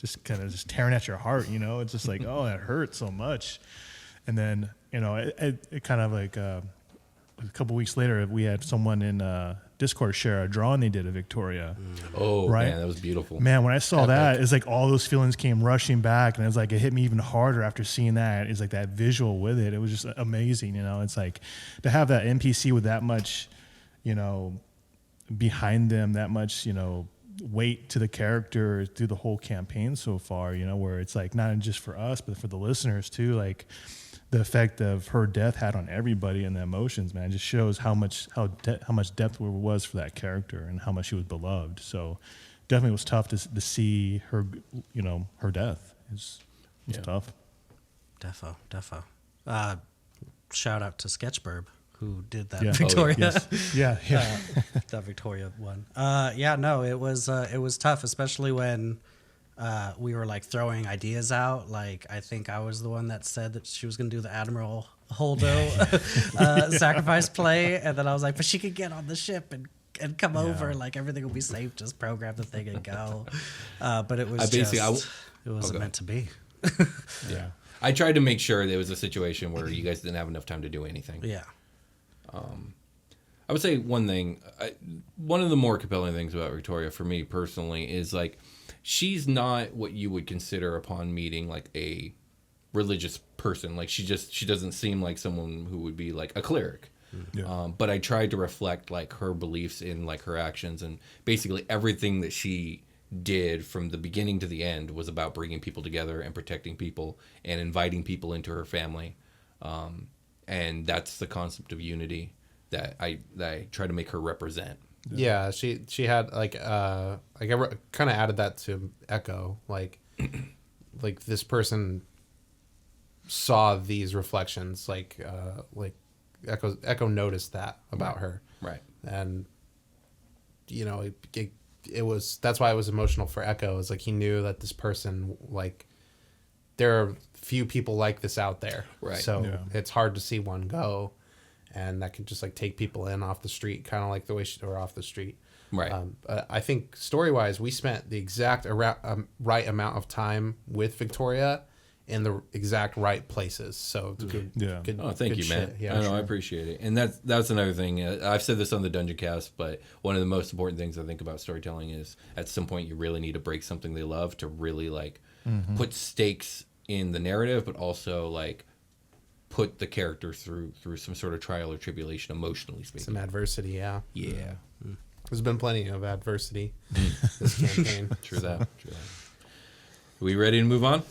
just kind of just tearing at your heart, you know? It's just like, oh, that hurt so much. And then, you know, it kind of like a couple weeks later, we had someone in Discord share a drawing they did of Victoria. Oh, right? man, that was beautiful. Man, when I saw that, it's like all those feelings came rushing back, and it was like it hit me even harder after seeing that. It's like that visual with it. It was just amazing, you know? It's like to have that NPC with that much, you know, behind them, that much, you know, weight to the character through the whole campaign so far, you know, where it's like not just for us, but for the listeners too, like the effect of her death had on everybody and the emotions, man, just shows how much depth there was for that character and how much she was beloved. So definitely was tough to see her, you know, her death. It was tough. Defo. Shout out to Sketchburb who did that Yeah. Victoria. Yeah. That Victoria one. It was tough, especially when we were like throwing ideas out. Like I think I was the one that said that she was going to do the Admiral Holdo sacrifice play, and then I was like, but she could get on the ship and come over, like everything will be safe. Just program the thing and go. But it was it wasn't meant to be. Yeah, I tried to make sure there was a situation where you guys didn't have enough time to do anything. Yeah. I would say one thing, one of the more compelling things about Victoria for me personally is like, she's not what you would consider upon meeting like a religious person. Like she doesn't seem like someone who would be like a cleric. Yeah. But I tried to reflect like her beliefs in like her actions, and basically everything that she did from the beginning to the end was about bringing people together and protecting people and inviting people into her family. And that's the concept of unity that I try to make her represent. Yeah, she had like I kind of added that to Echo, like this person saw these reflections, like Echo noticed that about her, right? And you know it was, that's why it was emotional for Echo. Is like he knew that this person, like there are few people like this out there, right? So it's hard to see one go, and that could just like take people in off the street, kind of like the way or off the street. Right. I think story-wise, we spent the exact right amount of time with Victoria in the exact right places. So it's good. Yeah. Good, Oh, thank good you, man. shit. Yeah, I know, sure. I appreciate it. And that's another thing. I've said this on the Dungeoncast, but one of the most important things I think about storytelling is at some point you really need to break something they love to really like put stakes in the narrative, but also like put the character through some sort of trial or tribulation, emotionally speaking. Some adversity, yeah. Yeah. There's been plenty of adversity this campaign. True that. True that. Are we ready to move on?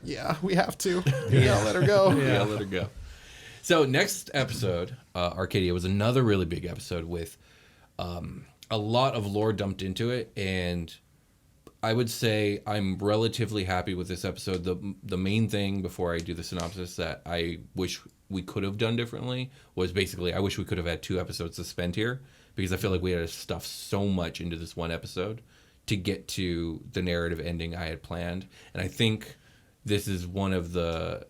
Yeah, we have to. Yeah, let her go. Yeah, let her go. So next episode, Arcadia, was another really big episode with a lot of lore dumped into it, and I would say I'm relatively happy with this episode. The main thing before I do the synopsis that I wish we could have done differently was basically I wish we could have had 2 episodes to spend here, because I feel like we had to stuff so much into this one episode to get to the narrative ending I had planned. And I think this is one of the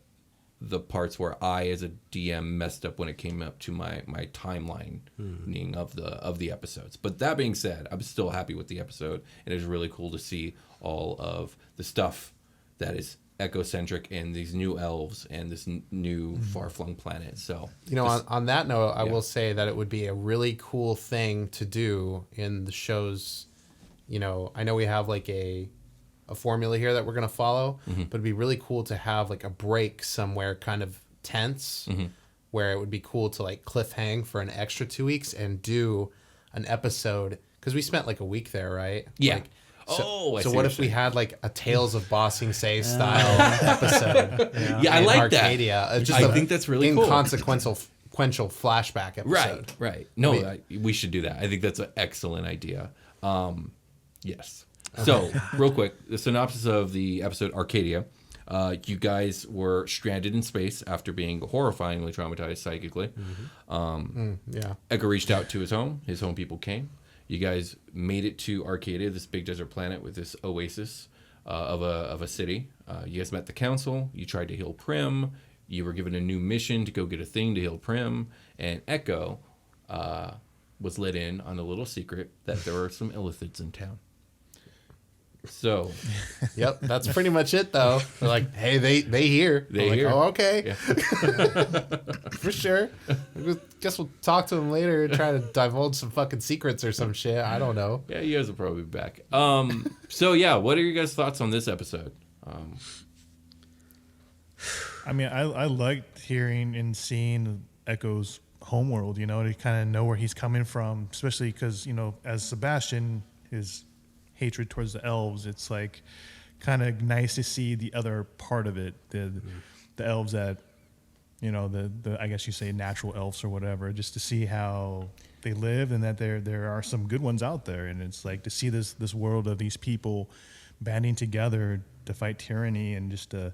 parts where I, as a DM, messed up when it came up to my timeline of the episodes. But that being said, I'm still happy with the episode. And it was really cool to see all of the stuff that is eco-centric and these new elves and this new far-flung planet. So, You know, on that note, I Yeah. will say that it would be a really cool thing to do in the shows. You know, I know we have like a formula here that we're going to follow, but it'd be really cool to have like a break somewhere kind of tense where it would be cool to like cliffhang for an extra 2 weeks and do an episode, because we spent like a week there, right? Yeah. Like, I so see what what if you're we had like a Tales of Bossing Say style episode? Yeah, I in like that. Arcadia. Just I a think that's really cool. inconsequential flashback episode. Right. No, I mean- we should do that. I think that's an excellent idea. Yes. So, real quick, the synopsis of the episode Arcadia. You guys were stranded in space after being horrifyingly traumatized psychically. Yeah. Edgar reached out to his home. His home people came. You guys made it to Arcadia, this big desert planet with this oasis of a city. You guys met the council. You tried to heal Prim. You were given a new mission to go get a thing to heal Prim. And Echo was let in on a little secret that there are some illithids in town. So, Yep, that's pretty much it though. They're like, hey, they hear. They I'm like, hear. oh, okay. Yeah. For sure. Guess we'll talk to them later and try to divulge some fucking secrets or some shit. I don't know. Yeah, you guys will probably be back. So yeah, what are your guys' thoughts on this episode? I mean, I liked hearing and seeing Echo's homeworld, you know, to kind of know where he's coming from, especially because, you know, as Sebastian, his hatred towards the elves, it's like kind of nice to see the other part of it, the elves that, you know, the I guess you say natural elves or whatever, just to see how they live and that there are some good ones out there. And it's like to see this world of these people banding together to fight tyranny and just to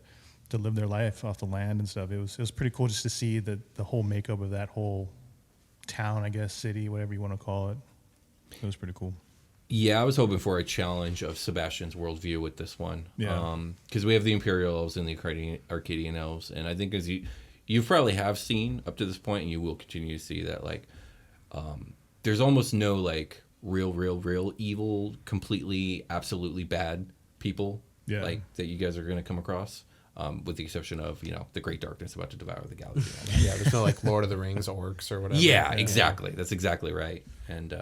live their life off the land and stuff. It was pretty cool just to see the whole makeup of that whole town, I guess, city, whatever you want to call it. It was pretty cool. Yeah, I was hoping for a challenge of Sebastian's worldview with this one. Yeah. Because we have the Imperial Elves and the Arcadian Elves, and I think as you probably have seen up to this point, and you will continue to see that, like, there's almost no, like, real evil, completely, absolutely bad people, Yeah. like, that you guys are going to come across. With the exception of, you know, the Great Darkness about to devour the galaxy. Yeah, there's no like Lord of the Rings orcs or whatever. Yeah, exactly. That's exactly right. And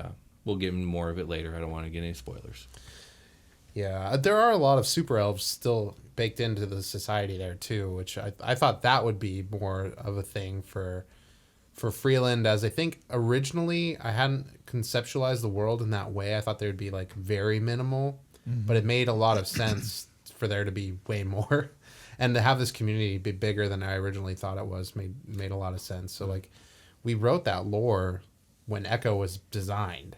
we'll get into more of it later. I don't want to get any spoilers. Yeah, there are a lot of super elves still baked into the society there too, which I thought that would be more of a thing for Freeland, as I think originally I hadn't conceptualized the world in that way. I thought there would be like very minimal, but it made a lot of sense for there to be way more. And to have this community be bigger than I originally thought it was made a lot of sense. So like we wrote that lore when Echo was designed.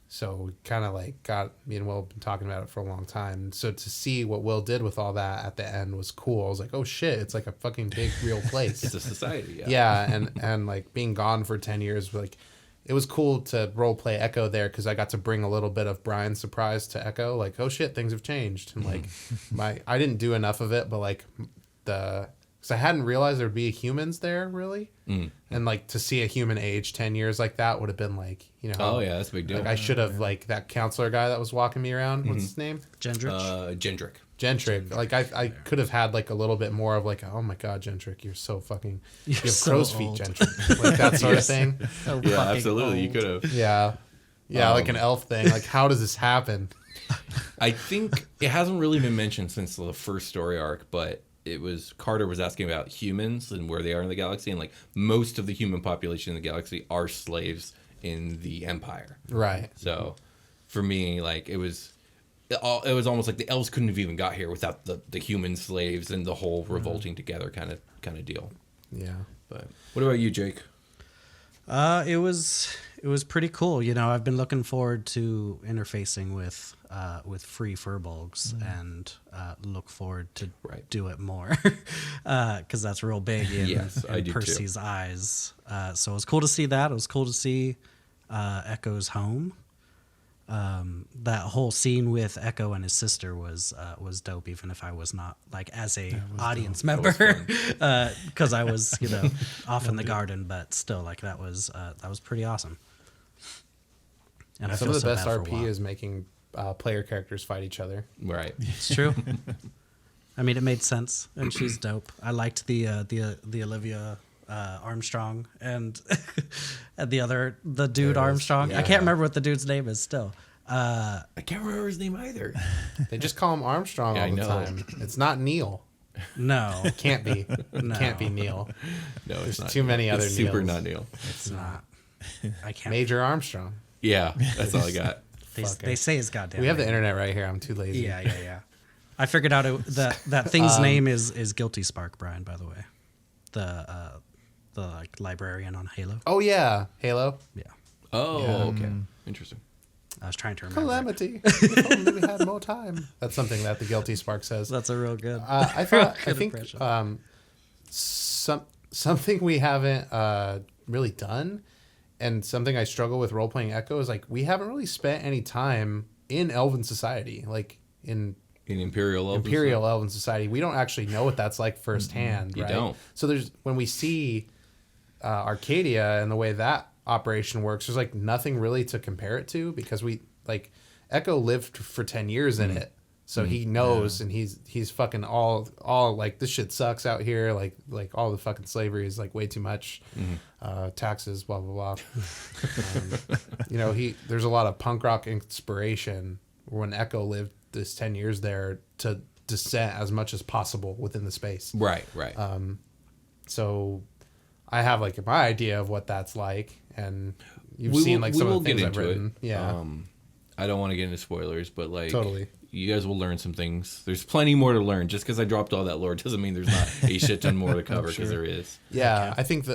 So we kind of like me and Will have been talking about it for a long time. So to see what Will did with all that at the end was cool. I was like, oh shit, it's like a fucking big real place. It's a society, yeah. Yeah, and like being gone for 10 years, like it was cool to role play Echo there because I got to bring a little bit of Brian's surprise to Echo. Like, oh shit, things have changed. And like I didn't do enough of it, but like the because I hadn't realized there'd be humans there really, and like to see a human age 10 years like that would have been like, you know. Oh yeah, that's a big deal. Like I should have like that counselor guy that was walking me around. What's his name? Gendrick. Gentric. Like I could have had like a little bit more of like, oh my god, Gentrick, you're so fucking. You have so crow's feet, old. Gentrick. Like that sort of thing. So Yeah, fucking absolutely. You old. could have. Yeah, like an elf thing. Like how does this happen? I think it hasn't really been mentioned since the first story arc, but it was Carter was asking about humans and where they are in the galaxy, and like most of the human population in the galaxy are slaves in the Empire. Right. So, for me, like it was almost like the elves couldn't have even got here without the human slaves and the whole revolting together kind of deal. Yeah. But what about you, Jake? It was pretty cool. You know, I've been looking forward to interfacing with free furbolgs and look forward to do it more because that's real big in, Yes, I in do too. Percy's eyes. So it was cool to see that. It was cool to see Echo's home. That whole scene with Echo and his sister was dope, even if I was not like as a audience member because I was, you know, off in the garden, but still like that was pretty awesome. And I Some feel of the so best bad for RP Wa. is making player characters fight each other. Right. It's true. I mean, it made sense, and she's dope. I liked the Olivia Armstrong and and the dude Armstrong. I can't remember what the dude's name is still. I can't remember his name either. They just call him Armstrong Yeah, all I the know. time. It's not Neil. No, Can't be. No. Can't be Neil. No, it's There's not. too many It's other super Neils. not Neil. it's not. I can't. Major Armstrong. Yeah, that's all I got. They say his goddamn. We have the name. internet right here. I'm too lazy. Yeah. I figured out that thing's name is Guilty Spark, Brian. By the way, the like librarian on Halo. Oh yeah, Halo. Yeah, Oh, Yeah. okay. Interesting. I was trying to remember. Calamity. If only we had more time. That's something that the Guilty Spark says. That's a real good. I Good think impression. something we haven't really done, and something I struggle with role playing Echo is like we haven't really spent any time in Elven society, like in In Imperial Elven. Imperial Elven society. We don't actually know what that's like firsthand. You right? don't. So there's when we see Arcadia and the way that operation works, there's like nothing really to compare it to because we like Echo lived for 10 years in it. So he knows and he's fucking all like this shit sucks out here, like all the fucking slavery is like way too much. Taxes, blah blah blah. You know, there's a lot of punk rock inspiration when Echo lived this 10 years there to dissent as much as possible within the space. Right. So I have like my idea of what that's like, and you've seen like some of the things I've written. Yeah. I don't want to get into spoilers, but like Totally. you guys will learn some things. There's plenty more to learn. Just because I dropped all that lore doesn't mean there's not a shit ton more to cover, because there is. Yeah, I think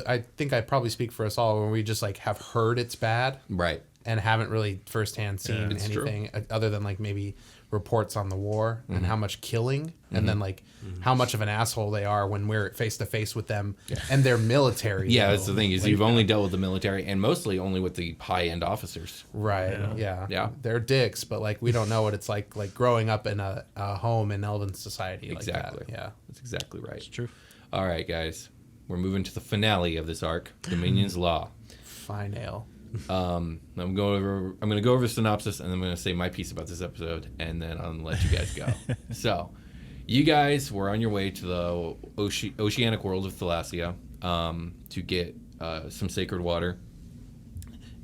I probably speak for us all when we just like have heard it's bad Right. and haven't really firsthand seen It's true. anything other than like maybe reports on the war and how much killing and then like how much of an asshole they are when we're face to face with them and their military. Yeah, though. that's the thing is Like, you've only dealt with the military and mostly only with the high end officers. right. Yeah. They're dicks, but like we don't know what it's like growing up in a home in Elven society. Exactly. Like that. Yeah. That's exactly right. It's true. All right, guys. We're moving to the finale of this arc, Dominion's Law. Fine ale. I'm gonna go over the synopsis, and I'm gonna say my piece about this episode, and then I'll let you guys go. So, you guys were on your way to the oceanic world of Thalassia to get some sacred water,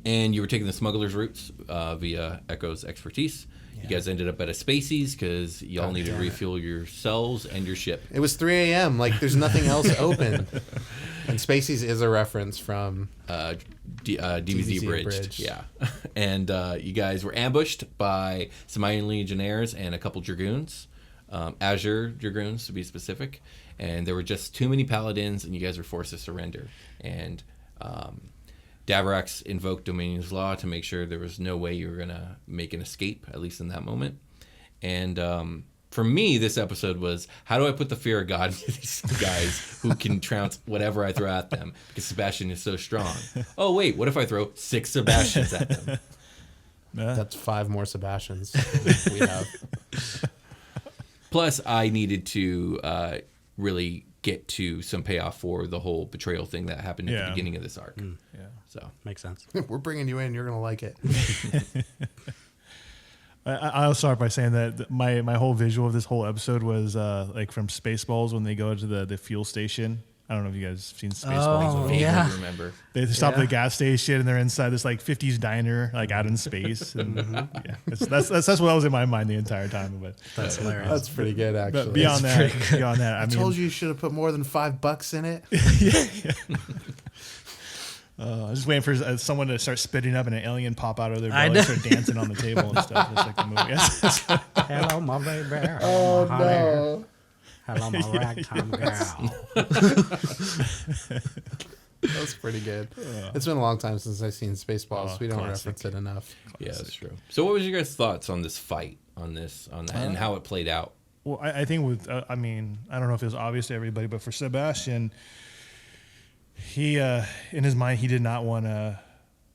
and you were taking the smuggler's routes via Echo's expertise. You guys ended up at a Spacies because y'all needed to refuel yourselves and your ship. It was 3 a.m. Like there's nothing else open. And Spacies is a reference from DBZ Bridged. Bridged. Yeah. And you guys were ambushed by some Iron Legionnaires and a couple Dragoons. Azure Dragoons, to be specific. And there were just too many Paladins, and you guys were forced to surrender. And Davarax invoked Dominion's Law to make sure there was no way you were going to make an escape, at least in that moment. And for me, this episode was, how do I put the fear of God into these guys who can trounce whatever I throw at them? Because Sebastian is so strong. Oh, wait, what if I throw 6 Sebastians at them? That's 5 more Sebastians we have. Plus, I needed to really get to some payoff for the whole betrayal thing that happened at the Yeah. beginning of this arc. Yeah. So Makes sense. We're bringing you in. You're gonna like it. I'll start by saying that my whole visual of this whole episode was like from Spaceballs when they go to the fuel station. I don't know if you guys have seen Spaceballs. Oh, vaguely yeah. remember. They stop at Yeah. the gas station and they're inside this like 50s diner, like out in space. And yeah, that's what was in my mind the entire time. But That's hilarious. That's pretty good, actually. but beyond that, I mean, Told you should have put more than $5 in it. I was just waiting for someone to start spitting up and an alien pop out of their I belly know. and start dancing on the table and stuff, just like the movie. Hello, my baby. Hello, my honey. Hello, my ragtime girl. That's pretty good. It's been a long time since I've seen Spaceballs. We don't classic. reference it enough. Yeah, that's true. So what was your guys' thoughts on this fight, on that, and how it played out? Well, I think with, I mean, I don't know if it was obvious to everybody, but for Sebastian, he, in his mind, he did not want to,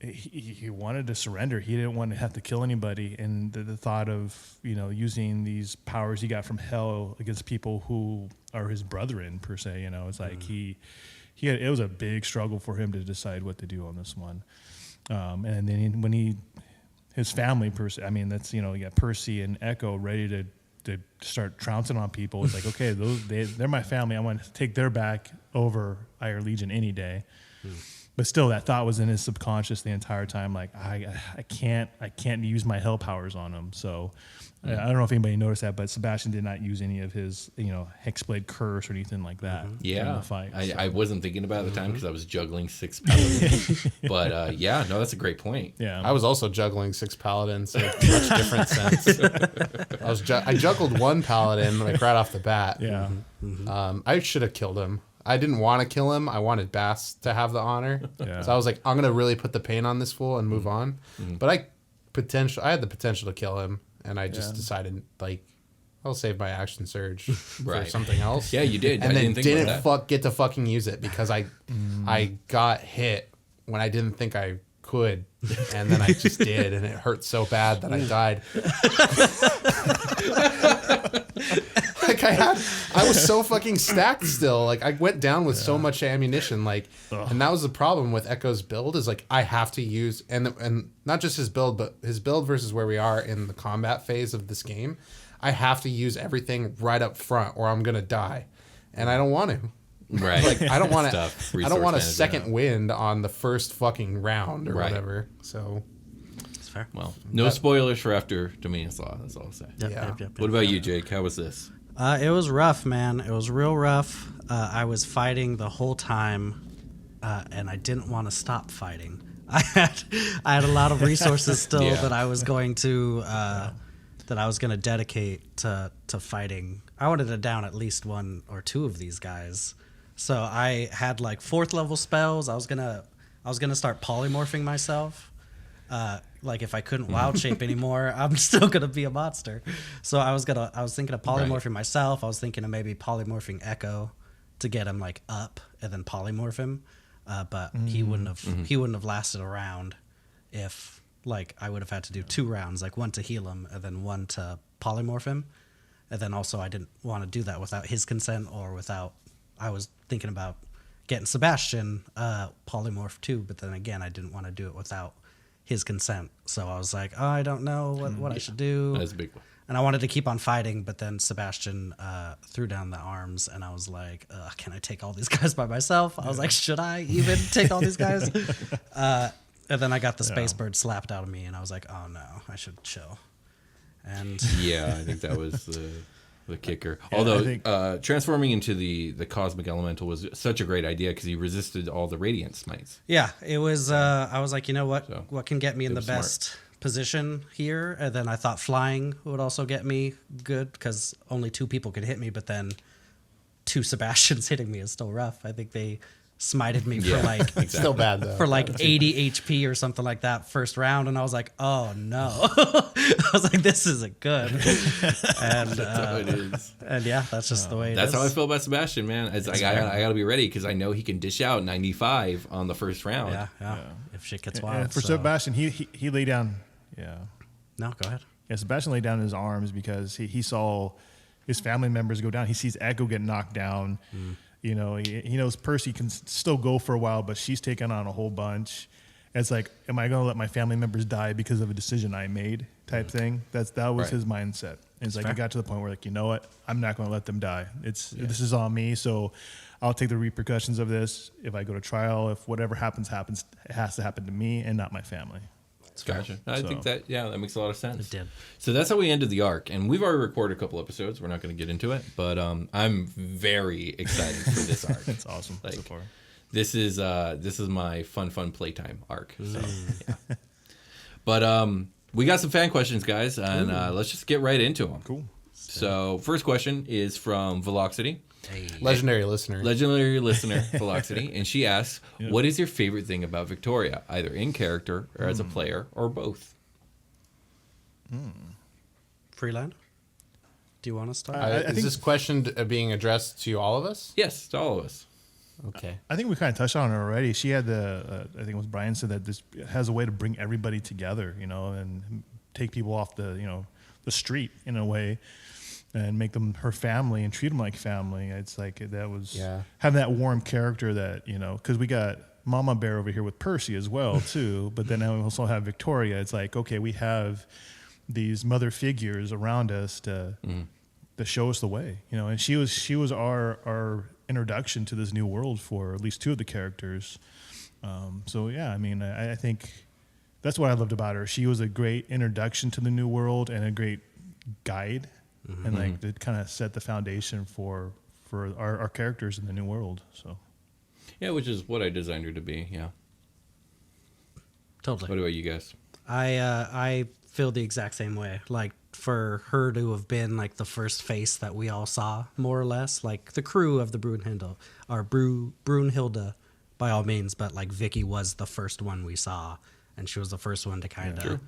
he wanted to surrender. He didn't want to have to kill anybody. And the thought of, using these powers he got from hell against people who are his brethren, per se, it's like it was a big struggle for him to decide what to do on this one. And then his family, Percy, I mean, that's, you got Percy and Echo ready to start trouncing on people. It's like, okay, they're my family. I want to take their back over Iron Legion any day. But still, that thought was in his subconscious the entire time. Like, I can't use my hell powers on him. So I don't know if anybody noticed that, but Sebastian did not use any of his, Hexblade curse or anything like that. Yeah, in the fight. I wasn't thinking about it at the time because I was juggling 6 paladins. But no, that's a great point. Yeah, I was also juggling 6 paladins, so much different sense. I juggled 1 paladin like right off the bat. Yeah. I should have killed him. I didn't want to kill him. I wanted Bass to have the honor. Yeah. So I was like, I'm gonna really put the pain on this fool and move on. But I had the potential to kill him, and I just decided like, I'll save my action surge for Right. something else. Yeah, you did. And I then didn't think about that. get to fucking use it because I got hit when I didn't think I could, and then I just did, and it hurt so bad that I died. Like I was so fucking stacked still. Like I went down with so much ammunition. Like, and that was the problem with Echo's build is like I have to use and not just his build, but his build versus where we are in the combat phase of this game. I have to use everything right up front, or I'm gonna die, and I don't want to. Right. Like I don't want to. Tough. I Resource don't want a management. second wind on the first fucking round or Right. whatever. So That's fair. Well, no spoilers for after Dominion's Law. That's all I'll say. Yep. What about you, Jake? How was this? It was rough, man. It was real rough. I was fighting the whole time, and I didn't want to stop fighting. I had a lot of resources still Yeah. that I was going to dedicate to fighting. I wanted to down at least 1 or 2 of these guys. So I had like 4th level spells. I was gonna start polymorphing myself. Like if I couldn't wild shape anymore, I'm still gonna be a monster. So I was thinking of polymorphing myself. I was thinking of maybe polymorphing Echo to get him like up and then polymorph him. But he wouldn't have lasted a round if like I would have had to do 2 rounds, like 1 to heal him and then 1 to polymorph him. And then also I didn't want to do that without his consent or without. I was thinking about getting Sebastian polymorph too, but then again I didn't want to do it without his consent. So I was like, oh, I don't know what I should do. That's a big one. And I wanted to keep on fighting, but then Sebastian threw down the arms, and I was like, can I take all these guys by myself? I was like, should I even take all these guys? And then I got the space bird slapped out of me, and I was like, oh no, I should chill. And Yeah, I think that was the kicker. Although I think- transforming into the cosmic elemental was such a great idea because he resisted all the radiant smites. yeah, it was. I was like, you know what? So, What can get me in the was smart. best position here? And then I thought flying would also get me good because only 2 people could hit me, but then 2 Sebastians hitting me is still rough. I think they smited me Yeah. for like still bad though. for like 80 HP or something like that first round, and I was like, oh no. I was like, this isn't good. And That's how it is. and yeah, that's just the way it That's is. how I feel about Sebastian, man. It's like I gotta be ready because I know he can dish out 95 on the first round. Yeah. If shit gets wild. And for so- Sebastian, he laid down. Yeah. No, go ahead. Yeah, Sebastian laid down his arms because he saw his family members go down. He sees Echo get knocked down, You know, he knows Percy can still go for a while, but she's taken on a whole bunch. It's like, am I going to let my family members die because of a decision I made type thing? That was his mindset. It's like, it got to the point where, like, you know what? I'm not going to let them die. This is on me. So I'll take the repercussions of this. If I go to trial, if whatever happens, it has to happen to me and not my family. Gotcha. I think that makes a lot of sense. It did. So that's how we ended the arc, and we've already recorded a couple episodes. We're not going to get into it, but I'm very excited for this arc. It's awesome so far. This is my fun playtime arc. So yeah. But we got some fan questions, guys, and let's just get right into them. Cool. So first question is from Velocity. Hey. Legendary listener, Velocity, and she asks, what is your favorite thing about Victoria, either in character or as a player, or both? Freeland? Do you want to start? I is think this question being addressed to all of us? Yes, to all of us. Okay. I think we kind of touched on it already. She had I think it was Brian said that this has a way to bring everybody together, you know, and take people off the street in a way. And make them her family and treat them like family. It's like that was having that warm character that, you know, because we got Mama Bear over here with Percy as well too. But then we also have Victoria. It's like, okay, we have these mother figures around us to show us the way, you know. And she was our introduction to this new world for at least two of the characters. So yeah, I mean, I think that's what I loved about her. She was a great introduction to the new world and a great guide. And like it kind of set the foundation for our characters in the new world. So, yeah, which is what I designed her to be. Yeah, Totally. What about you guys? I feel the exact same way. Like for her to have been like the first face that we all saw, more or less, like the crew of the Brunhilde, by all means, but like Vicky was the first one we saw, and she was the first one to kind of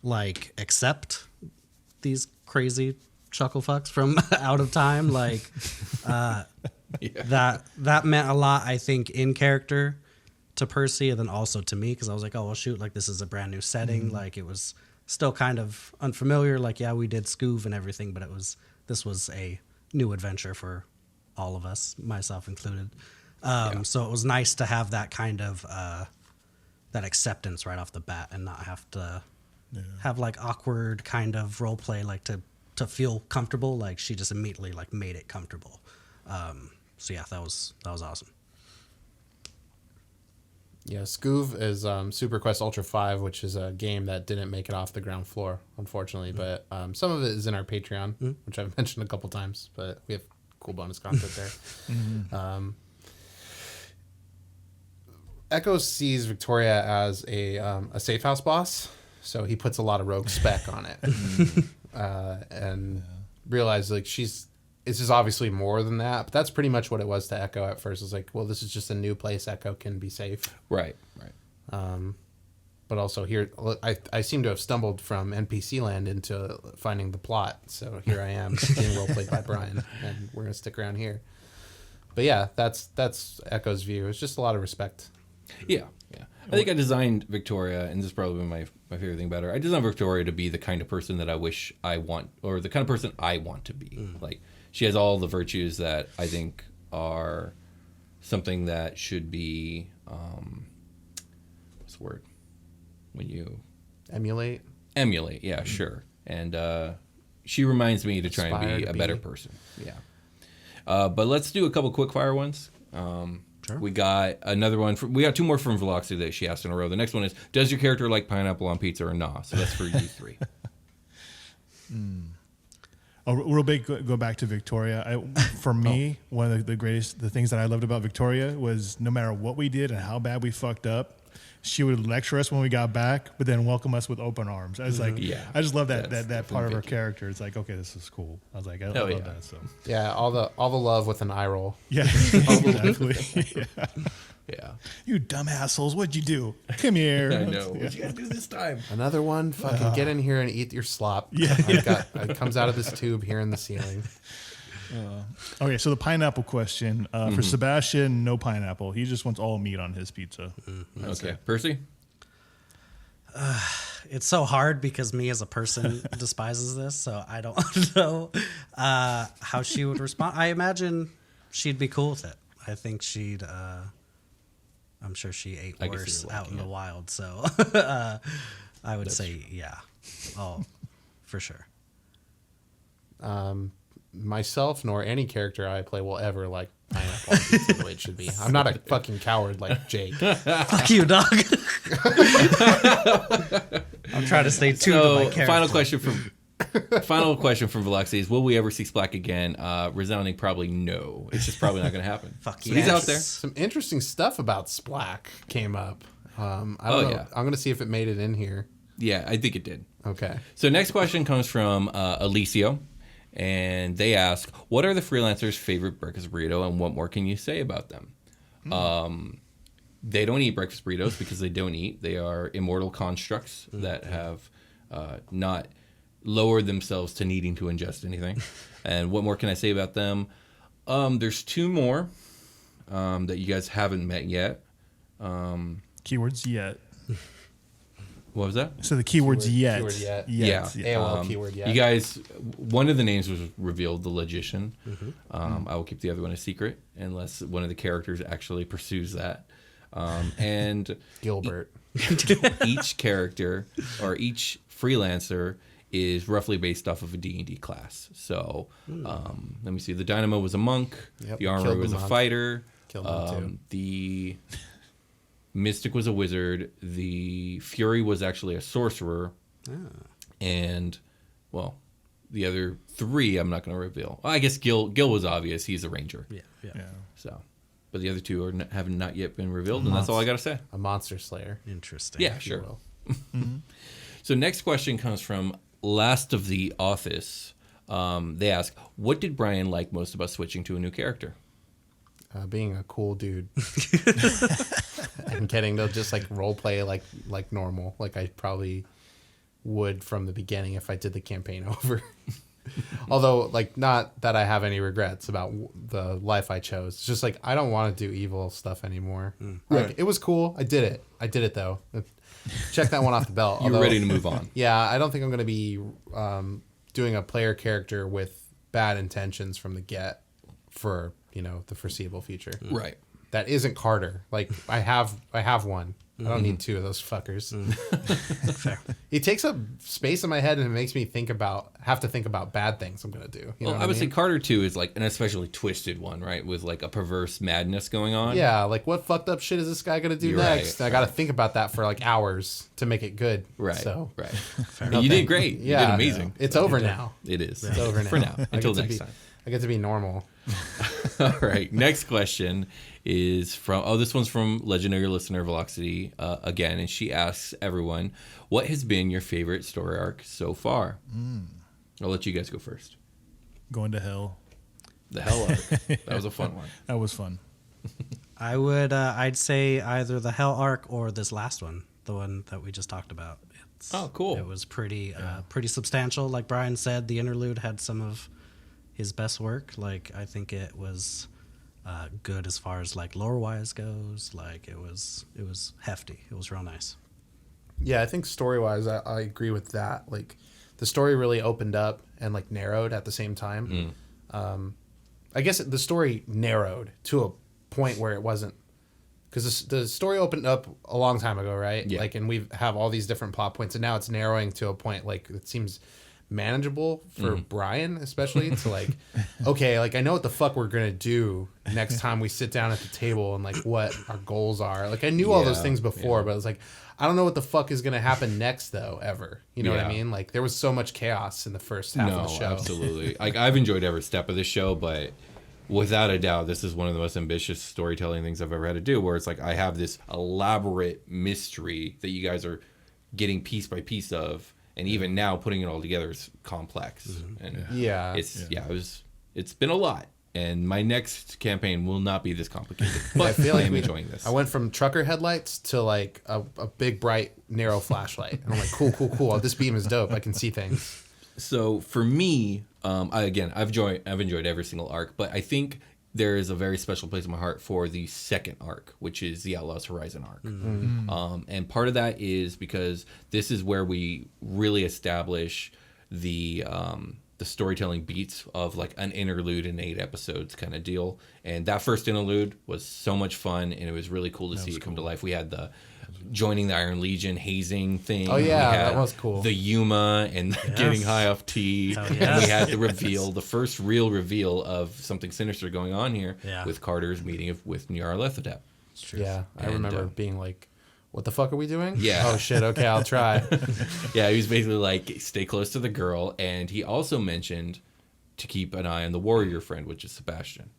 like accept these crazy chuckle fucks from out of time. Like that meant a lot, I think, in character to Percy, and then also to me, because I was like, oh well, shoot, like this is a brand new setting. Like it was still kind of unfamiliar. Like we did Scoov and everything, but this was a new adventure for all of us, myself included. So it was nice to have that kind of that acceptance right off the bat, and not have to have like awkward kind of role play, like to feel comfortable. Like she just immediately like made it comfortable. So yeah, that was awesome. Yeah, Scoov is Super Quest Ultra 5, which is a game that didn't make it off the ground floor, unfortunately. But some of it is in our Patreon, which I've mentioned a couple times. But we have cool bonus content there. Echo sees Victoria as a safe house boss, so he puts a lot of rogue spec on it, and realizes like this is obviously more than that, but that's pretty much what it was to Echo at first. It's like, well, this is just a new place Echo can be safe. Right. But also here, I seem to have stumbled from NPC land into finding the plot. So here I am being roleplayed by Brian, and we're going to stick around here. But yeah, that's Echo's view. It's just a lot of respect. Yeah. I think I designed Victoria, and this is probably my favorite thing about her. I designed Victoria to be the kind of person that I wish I want, or the kind of person I want to be. Like, she has all the virtues that I think are something that should be, what's the word? When you... Emulate, yeah, sure. And she reminds me to try and be a better person. Yeah. But let's do a couple quick fire ones. Sure. We got another one. We got two more from Velocity that she asked in a row. The next one is, does your character like pineapple on pizza or nah? So that's for you three. Oh, real big, go back to Victoria. For me, one of the things that I loved about Victoria was no matter what we did and how bad we fucked up, she would lecture us when we got back, but then welcome us with open arms. I was like, I just love that part of her character. It's like, okay, this is cool. I was like, I love that. So yeah, all the love with an eye roll. Yeah, exactly. Yeah. You dumb assholes, what'd you do? Come here. I know. What'd you guys do this time? Another one. Fucking get in here and eat your slop. Yeah. It comes out of this tube here in the ceiling. Okay, so the pineapple question for Sebastian, no pineapple. He just wants all meat on his pizza. Okay, Percy. it's so hard because me as a person despises this, so I don't know how she would respond. I imagine she'd be cool with it. I think she'd. I'm sure she ate I can see worse her out liking in the it. wild, so I would say yeah. Oh, for sure. Myself nor any character I play will ever like pineapple on pizza the way it should be. I'm not a fucking coward like Jake. Fuck you, dog. I'm trying to stay true to my So, character. final question from Veloxy is: will we ever see Splack again? Resounding probably no. It's just probably not going to happen. Fuck But he's out there. Some interesting stuff about Splack came up. I don't Oh, know. yeah. I'm gonna see if it made it in here. Yeah, I think it did. Okay. So next question comes from Alicio, and they ask, "What are the freelancers' favorite breakfast burrito, and what more can you say about them?" They don't eat breakfast burritos because they don't eat. They are immortal constructs that have not lowered themselves to needing to ingest anything. And what more can I say about them? There's two more that you guys haven't met yet. Keywords yet. What was that? So the keywords yet. keyword yet. Yes, Yeah. AOL keyword yet. You guys, one of the names was revealed, the Logician. I will keep the other one a secret unless one of the characters actually pursues that. And Gilbert. each character or each freelancer is roughly based off of a D&D class. So let me see. The Dynamo was a monk. Yep, The Armorer killed was the a monk. fighter. Killed him too. The Mystic was a wizard. The Fury was actually a sorcerer. And, well, the other three I'm not going to reveal. Well, I guess Gil was obvious. He's a ranger. Yeah. So, but the other two have not yet been revealed, and that's all I got to say. A monster slayer. Interesting. Yeah, if you sure. will. So next question comes from Last of the Office. They ask, what did Brian like most about switching to a new character? Being a cool dude and getting to just like role play like normal, like I probably would from the beginning if I did the campaign over. Although, like, not that I have any regrets about the life I chose. It's just like I don't want to do evil stuff anymore. Like, it was cool. I did it though. Check that one off the belt. You're ready to move on. Yeah, I don't think I'm going to be doing a player character with bad intentions from the get for the foreseeable future. Right. That isn't Carter. Like I have one. I don't need two of those fuckers. Fair. He takes up space in my head and it makes me have to think about bad things I'm gonna do. You know Well, what I would say mean? Carter 2 is like an especially twisted one, right? With like a perverse madness going on. Yeah, like what fucked up shit is this guy gonna do You're next? right. And I got to think about that for like hours to make it good. Right. So Right. And you did great. You did amazing. It's over now. It is. It's over now. For now. I Until get to next be- time. I get to be normal. All right. Next question is from, this one's from legendary listener Velocity again. And she asks everyone, what has been your favorite story arc so far? I'll let you guys go first. Going to hell. The Hell arc. That was a fun one. That was fun. I would. I'd say either the Hell arc or this last one, the one that we just talked about. Oh, cool. It was pretty substantial. Like Brian said, the interlude had some of his best work. Like I think it was good as far as like lore wise goes. Like it was hefty. It was real nice. Yeah, I think story-wise, I agree with that. Like, the story really opened up and, like, narrowed at the same time. I guess the story narrowed to a point where it wasn't... Because the story opened up a long time ago, right? Yeah. Like, and we have all these different plot points, and now it's narrowing to a point, like, it seems manageable for Brian, especially, to, like, okay, like, I know what the fuck we're going to do next time we sit down at the table and, like, what our goals are. Like, I knew all those Yeah, things before, but it was like... I don't know what the fuck is going to happen next, though, ever. You know what I Yeah. mean? Like, there was so much chaos in the first half of the show. Absolutely. Like, I've enjoyed every step of this show, but without a doubt, this is one of the most ambitious storytelling things I've ever had to do, where it's like I have this elaborate mystery that you guys are getting piece by piece of, and even now putting it all together is complex. And Yeah. it's been a lot. And my next campaign will not be this complicated. But I feel like am enjoying this. I went from trucker headlights to, like, a big, bright, narrow flashlight. And I'm like, cool. This beam is dope. I can see things. So for me, I've enjoyed every single arc, but I think there is a very special place in my heart for the second arc, which is the Outlaws Horizon arc. And part of that is because this is where we really establish the storytelling beats of like an interlude in 8 episodes kind of deal. And that first interlude was so much fun, and it was really cool to see it come to life. We had the joining the Iron Legion hazing thing. Oh, yeah, we had that was cool. The Yuma and getting high off tea. Hell And yes. we had the reveal, the first real reveal of something sinister going on here Yeah. with Carter's meeting with Nyarlathotep. Yeah, I And, remember being like, what the fuck are we doing? Yeah. Oh, shit, okay, I'll try. Yeah, he was basically like, stay close to the girl. And he also mentioned to keep an eye on the warrior friend, which is Sebastian.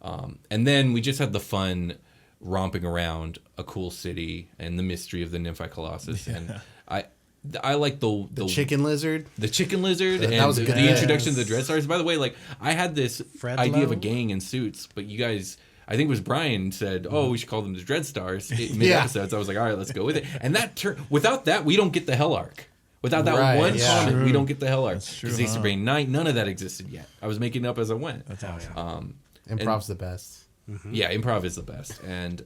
And then we just had the fun romping around a cool city and the mystery of the Nymphi Colossus. And I like the Chicken lizard. the chicken lizard That and was the good. introduction to the Dreadstars. By the way, like I had this Fred idea of a Lowe? gang in suits, but you guys, I think it was Brian said, "Oh, we should call them the Dreadstars." Mid episodes, I was like, "All right, let's go with it." And that without that, we don't get the Hell arc. Without that Right, one yeah. comment, we True. don't get the Hell arc. That's true, Because Ace of huh? Bane Knight, none of that existed yet. I was making it up as I went. That's awesome. Improv's the best. Yeah, improv is the best, and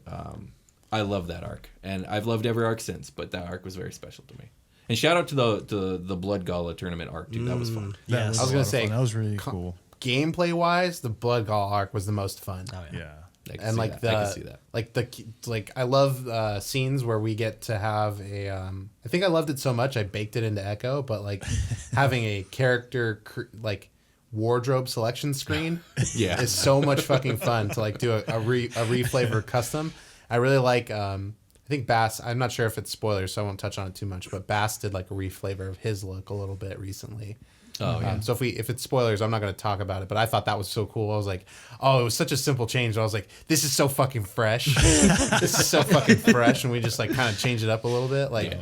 I love that arc, and I've loved every arc since. But that arc was very special to me. And shout out to the Blood Gala tournament arc, dude. That was fun. That Yes. was I was a gonna lot of say, fun. That was really cool. Gameplay wise, the Blood Gall arc was the most fun. Oh, yeah. Yeah. I can And see like that. I can see that. like I love scenes where we get to have a I think I loved it so much I baked it into Echo, but like having a character like wardrobe selection screen Yeah. is so much fucking fun to like do a reflavor custom. I really like I think Bass, I'm not sure if it's spoilers, so I won't touch on it too much, but Bass did like a reflavor of his look a little bit recently. Oh yeah. So if it's spoilers, I'm not going to talk about it. But I thought that was so cool. I was like, oh, it was such a simple change. I was like, this is so fucking fresh. This is so fucking fresh, and we just like kind of changed it up a little bit. Like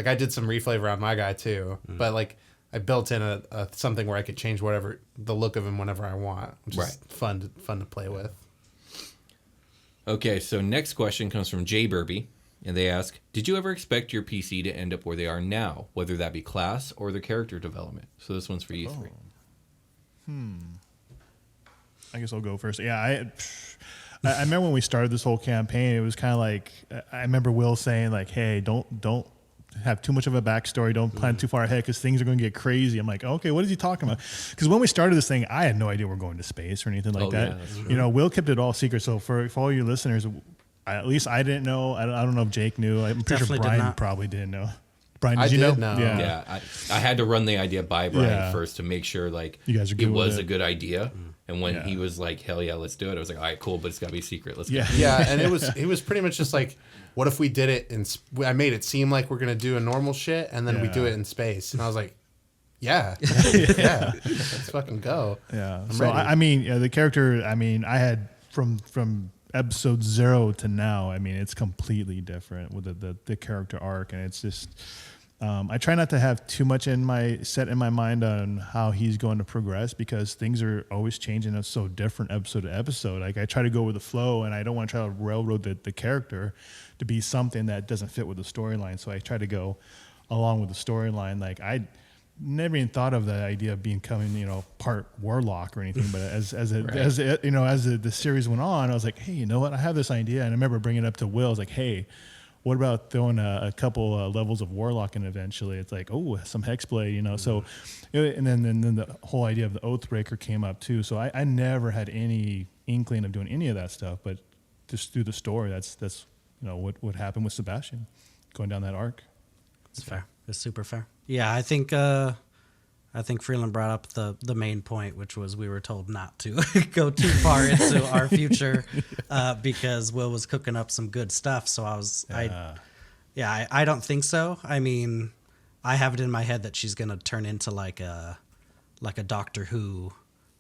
I did some reflavor on my guy too, but like I built in a something where I could change whatever the look of him whenever I want, which is fun to play with. Okay, so next question comes from Jay Burby, and they ask, did you ever expect your PC to end up where they are now, whether that be class or their character development? So this one's for you three. I guess I'll go first. Yeah, I remember when we started this whole campaign, it was kind of like, I remember Will saying like, hey, don't have too much of a backstory. Don't plan too far ahead because things are going to get crazy. I'm like, okay, what is he talking about? Because when we started this thing, I had no idea we're going to space or anything like that. Yeah, that's true. You know, Will kept it all secret. So for all you listeners, at least I didn't know. I don't know if Jake knew. I'm pretty Definitely sure did Brian not. probably didn't know. Brian, I did you did know? know. Yeah, I had to run the idea by Brian Yeah. first to make sure like You guys are good it with was it. a good idea. And when Yeah. he was like, hell yeah, let's do it, I was like, all right, cool, but it's got to be secret. Let's go. Yeah. Yeah, and it was pretty much just like, what if we did it and I made it seem like we're gonna do a normal shit, and then we do Yeah. it in space, and I was like, yeah, let's fucking go. Yeah. I'm So ready. I mean, the character. I mean, I had from episode 0 to now. I mean, it's completely different with the character arc, and it's just. I try not to have too much in my mind on how he's going to progress because things are always changing. It's so different episode to episode. Like I try to go with the flow, and I don't want to try to railroad the character to be something that doesn't fit with the storyline. So I try to go along with the storyline. Like I never even thought of the idea of becoming, part warlock or anything. But as the series went on, I was like, hey, you know what? I have this idea, and I remember bringing it up to Will. I was like, hey. What about throwing a couple levels of warlock in eventually? It's like, oh, some hexblade, So, and then the whole idea of the Oathbreaker came up too. So I never had any inkling of doing any of that stuff, but just through the story, that's what happened with Sebastian, going down that arc. It's fair. It's super fair. Yeah, I think Freeland brought up the main point, which was we were told not to go too far into our future because Will was cooking up some good stuff. So I don't think so. I mean, I have it in my head that she's gonna turn into like a Doctor Who,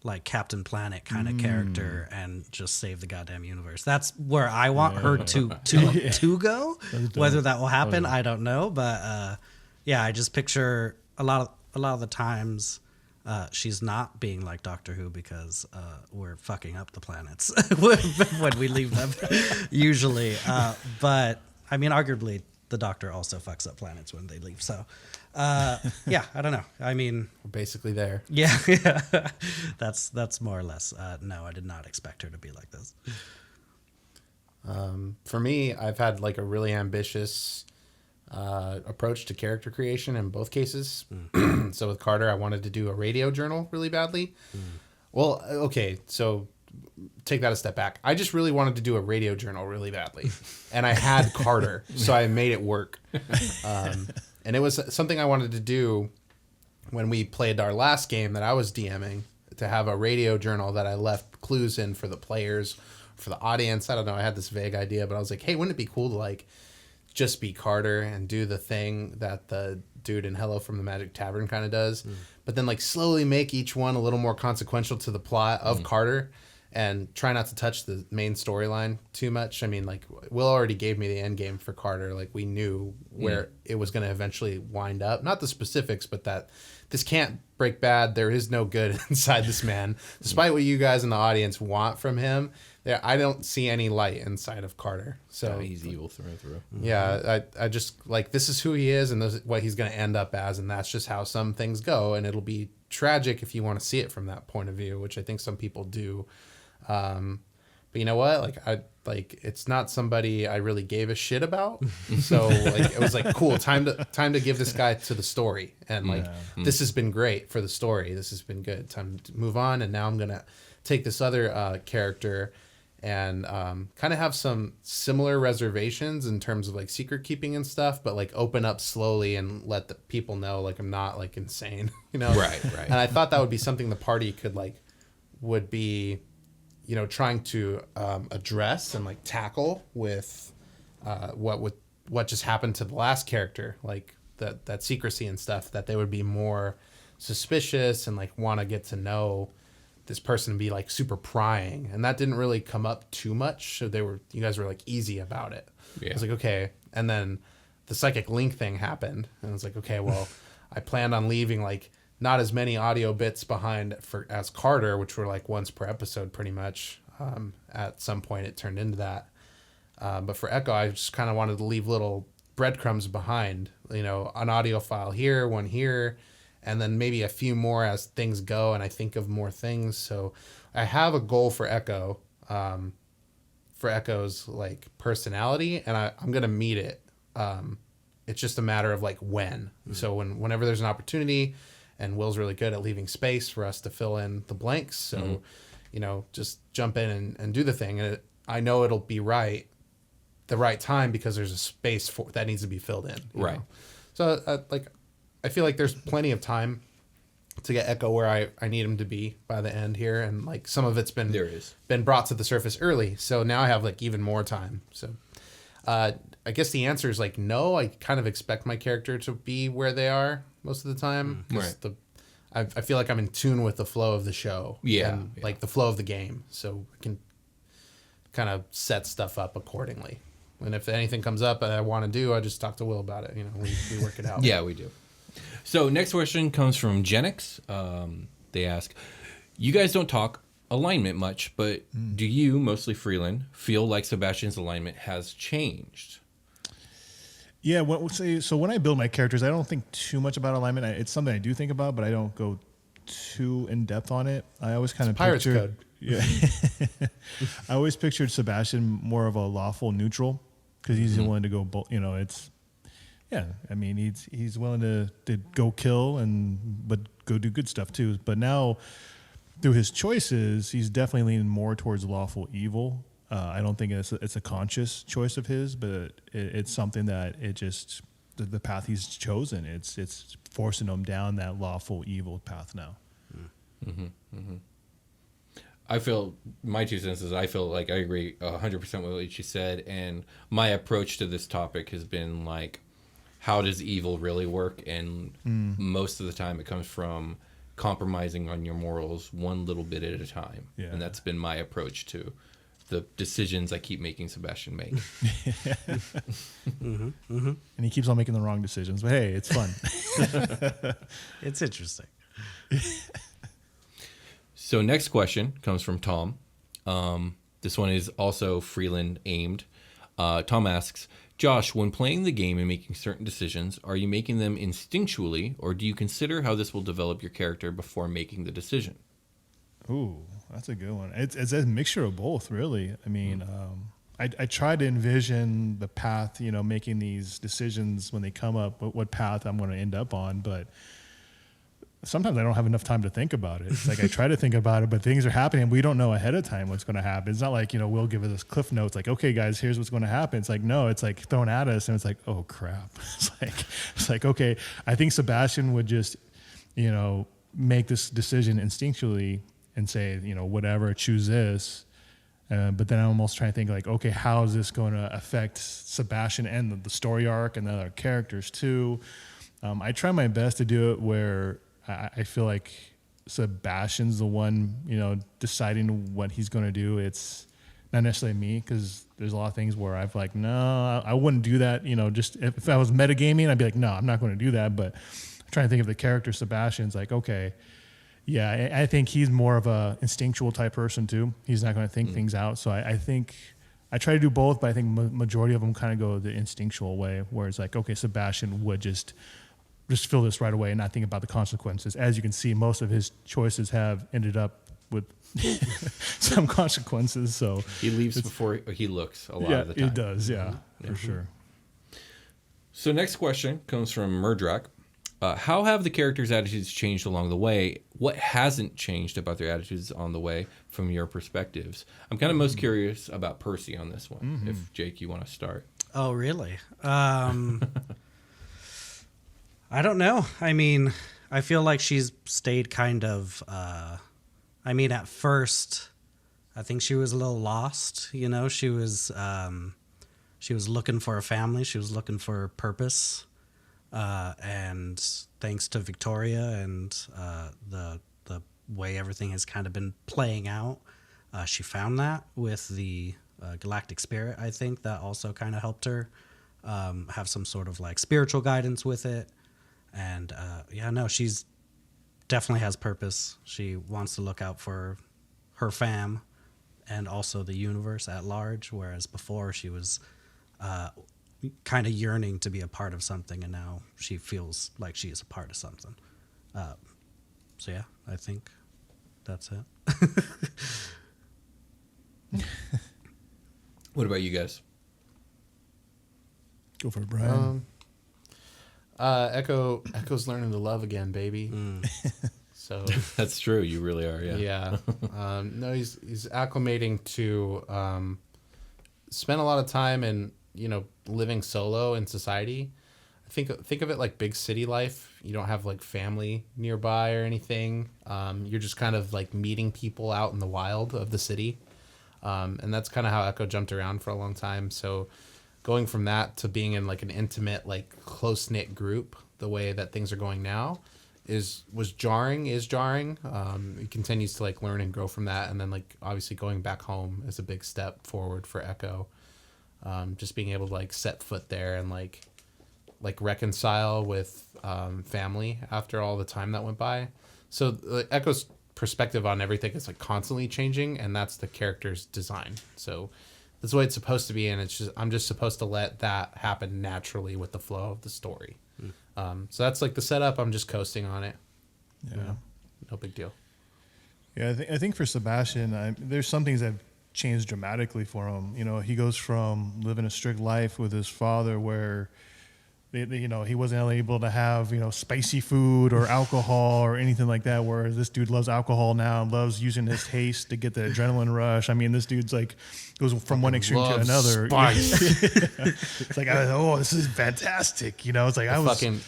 like Captain Planet kind of character and just save the goddamn universe. That's where I want her to go. Whether that will happen, I don't know. But I just picture a lot of the times she's not being like Doctor Who because we're fucking up the planets when we leave them usually. But I mean, arguably the Doctor also fucks up planets when they leave. So, yeah, I don't know. I mean, We're basically there. yeah, that's more or less. No, I did not expect her to be like this. For me, I've had like a really ambitious approach to character creation in both cases. So with Carter, I wanted to do a radio journal really badly. Well, okay, so take that a step back. I just really wanted to do a radio journal really badly, and I had Carter, so I made it work. And it was something I wanted to do when we played our last game that I was DMing, to have a radio journal that I left clues in for the players, for the audience. I don't know. I had this vague idea, but I was like, hey, wouldn't it be cool to like just be Carter and do the thing that the dude in Hello from the Magic Tavern kind of does, but then like slowly make each one a little more consequential to the plot of Carter, and try not to touch the main storyline too much. I mean, like, Will already gave me the end game for Carter. Like, we knew where it was going to eventually wind up. Not the specifics, but that this can't break bad. There is no good inside this man. Despite what you guys in the audience want from him, I don't see any light inside of Carter. So he's evil through and through. yeah, I just, like, this is who he is, and this is what he's going to end up as, and that's just how some things go, and it'll be tragic if you want to see it from that point of view, which I think some people do. But you know what? Like, it's not somebody I really gave a shit about. So like, it was like, cool, time to give this guy to the story. And like, this has been great for the story. This has been good. Time to move on. And now I'm going to take this other character and kind of have some similar reservations in terms of like secret keeping and stuff, but like open up slowly and let the people know like I'm not like insane, you know? Right. And I thought that would be something the party would be, you know, trying to address and like tackle with what just happened to the last character, like that secrecy and stuff, that they would be more suspicious and like want to get to know this person and be like super prying. And that didn't really come up too much. So you guys were like easy about it. Yeah. I was like, okay. And then the psychic link thing happened, and I was like, okay, well, I planned on leaving like not as many audio bits behind as Carter, which were like once per episode pretty much. At some point it turned into that. But for Echo, I just kind of wanted to leave little breadcrumbs behind, you know, an audio file here, one here, and then maybe a few more as things go and I think of more things. So I have a goal for Echo, for Echo's like personality, and I'm going to meet it. It's just a matter of like when. So whenever there's an opportunity, and Will's really good at leaving space for us to fill in the blanks. So, you know, just jump in and do the thing. And I know it'll be the right time, because there's a space that needs to be filled in. Right. Know? So I feel like there's plenty of time to get Echo where I need him to be by the end here. And like some of it's been brought to the surface early. So now I have like even more time. So, I guess the answer is like, no, I kind of expect my character to be where they are most of the time. Right. I feel like I'm in tune with the flow of the show. And like the flow of the game. So I can kind of set stuff up accordingly. And if anything comes up that I want to do, I just talk to Will about it. You know, we work it out. Yeah, we do. So next question comes from Genix. They ask, you guys don't talk alignment much, but do you, mostly Freeland, feel like Sebastian's alignment has changed? Yeah, so when I build my characters, I don't think too much about alignment. It's something I do think about, but I don't go too in depth on it. I always kind of Pirate's code. Yeah, I always pictured Sebastian more of a lawful neutral, because he's willing to go. You know, I mean, he's willing to go kill but go do good stuff too. But now, through his choices, he's definitely leaning more towards lawful evil. I don't think it's a conscious choice of his, but it's something that it just the path he's chosen. It's forcing him down that lawful evil path now. I feel my 2 cents is I feel like I agree 100% with what you said, and my approach to this topic has been like, how does evil really work? And most of the time, it comes from compromising on your morals one little bit at a time, and that's been my approach to the decisions I keep making Sebastian make. And he keeps on making the wrong decisions, but hey, it's fun. It's interesting. So next question comes from Tom. This one is also Freeland aimed. Tom asks, Josh, when playing the game and making certain decisions, are you making them instinctually, or do you consider how this will develop your character before making the decision? Ooh, that's a good one. It's a mixture of both, really. I mean, I try to envision the path, making these decisions when they come up, what path I'm going to end up on, but sometimes I don't have enough time to think about it. It's like I try to think about it, but things are happening. We don't know ahead of time what's going to happen. It's not like, Will give us cliff notes like, okay, guys, here's what's going to happen. It's like, no, it's like thrown at us. And it's like, oh, crap. It's like, okay, I think Sebastian would just, make this decision instinctually and say, whatever, choose this. But then I'm almost trying to think like, okay, how is this going to affect Sebastian and the story arc and the other characters too? I try my best to do it where I feel like Sebastian's the one, deciding what he's going to do. It's not necessarily me, because there's a lot of things where I've like, no, I wouldn't do that. Just if I was metagaming, I'd be like, no, I'm not going to do that. But I'm trying to think of the character Sebastian's like, okay, yeah, I think he's more of a instinctual type person too. He's not going to think things out. So I think I try to do both, but I think majority of them kind of go the instinctual way, where it's like, okay, Sebastian would just feel this right away and not think about the consequences. As you can see, most of his choices have ended up with some consequences. So he leaves before he looks a lot of the time. Yeah, he does. Yeah, for sure. So next question comes from Murdrak. How have the characters' attitudes changed along the way? What hasn't changed about their attitudes on the way from your perspectives? I'm kind of most curious about Percy on this one. If Jake, you want to start. Oh, really? I don't know. I mean, I feel like she's stayed kind of, at first, I think she was a little lost, she was looking for a family. She was looking for purpose. And thanks to Victoria and the way everything has kind of been playing out, she found that with the galactic spirit. I think that also kind of helped her have some sort of like spiritual guidance with it. And she's definitely has purpose. She wants to look out for her fam and also the universe at large, whereas before she was kind of yearning to be a part of something, and now she feels like she is a part of something. I think that's it. What about you guys? Go for it, Brian. Echo's learning to love again, baby. So That's true. You really are. Yeah. yeah. No, he's acclimating to spend a lot of time in living solo in society. Think of it like big city life. You don't have like family nearby or anything. You're just kind of like meeting people out in the wild of the city. And that's kind of how Echo jumped around for a long time. So going from that to being in like an intimate, like close-knit group, the way that things are going now is jarring. He continues to like learn and grow from that. And then like obviously going back home is a big step forward for Echo. Just being able to like set foot there and like reconcile with family after all the time that went by. So Echo's perspective on everything is like constantly changing, and that's the character's design. So that's the way it's supposed to be, and I'm just supposed to let that happen naturally with the flow of the story. So that's like the setup. I'm just coasting on it. Yeah, no big deal. Yeah, I think for Sebastian, there's some things that have changed dramatically for him. He goes from living a strict life with his father where he wasn't able to have, spicy food or alcohol or anything like that, whereas this dude loves alcohol now and loves using his taste to get the adrenaline rush. I mean, this dude's like goes from one extreme to another. Spice. It's like, this is fantastic. It's like fucking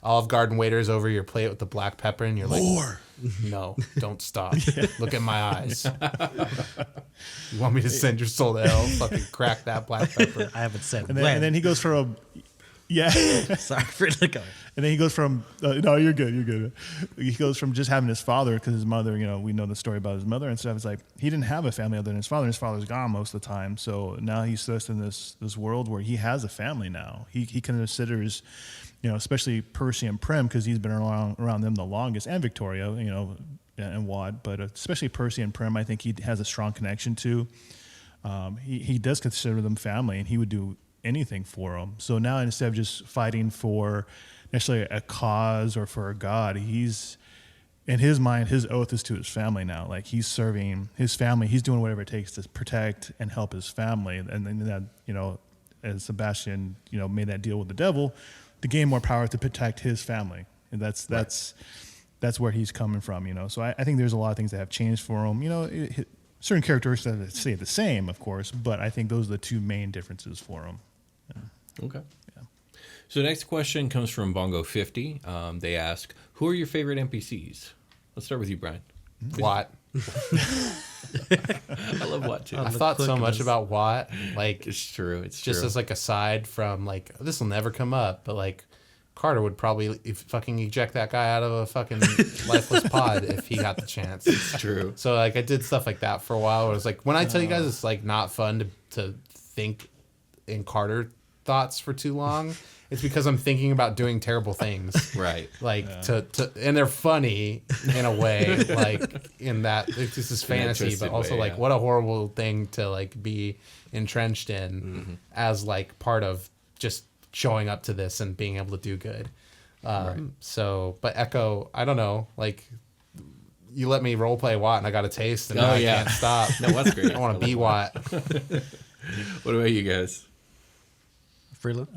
Olive Garden waiters over your plate with the black pepper, and you're more. Like, no, don't stop. Look at my eyes. You want me to send your soul to hell? Fucking crack that black pepper. I haven't said and then he goes from sorry for the going. And then he goes from no, you're good. He goes from just having his father, because his mother, we know the story about his mother and stuff. It's like he didn't have a family other than his father. His father's gone most of the time, so now he's thrust in this world where he has a family now. He considers, especially Percy and Prim, because he's been around them the longest, and Victoria, and Wad, but especially Percy and Prim, I think he has a strong connection to. He does consider them family, and he would do anything for him. So now instead of just fighting for necessarily a cause or for a god, he's in his mind, his oath is to his family now. Like he's serving his family. He's doing whatever it takes to protect and help his family. And then that, as Sebastian, made that deal with the devil, to gain more power to protect his family. And that's where he's coming from, So I think there's a lot of things that have changed for him. Certain characteristics that stay the same, of course, but I think those are the two main differences for him. Yeah. Okay. Yeah. So the next question comes from Bongo 50. They ask, who are your favorite NPCs? Let's start with you, Brian. Watt. I love Watt too. I thought so much about Watt. Like, It's true. It's just true. as like aside from like, this will never come up, but like Carter would probably fucking eject that guy out of a fucking lifeless pod if he got the chance. It's true. So like I did stuff like that for a while. It was like when I tell you guys it's like not fun to think in Carter thoughts for too long, it's because I'm thinking about doing terrible things. Right. Like to and they're funny in a way, like in that this is fantasy, but twisted also way, like yeah. what a horrible thing to like be entrenched in as like part of just showing up to this and being able to do good. So, but Echo, I don't know, like you let me role play Watt and I got a taste and now I can't stop. No, that's great. I want to be Watt. What about you guys? Freeland?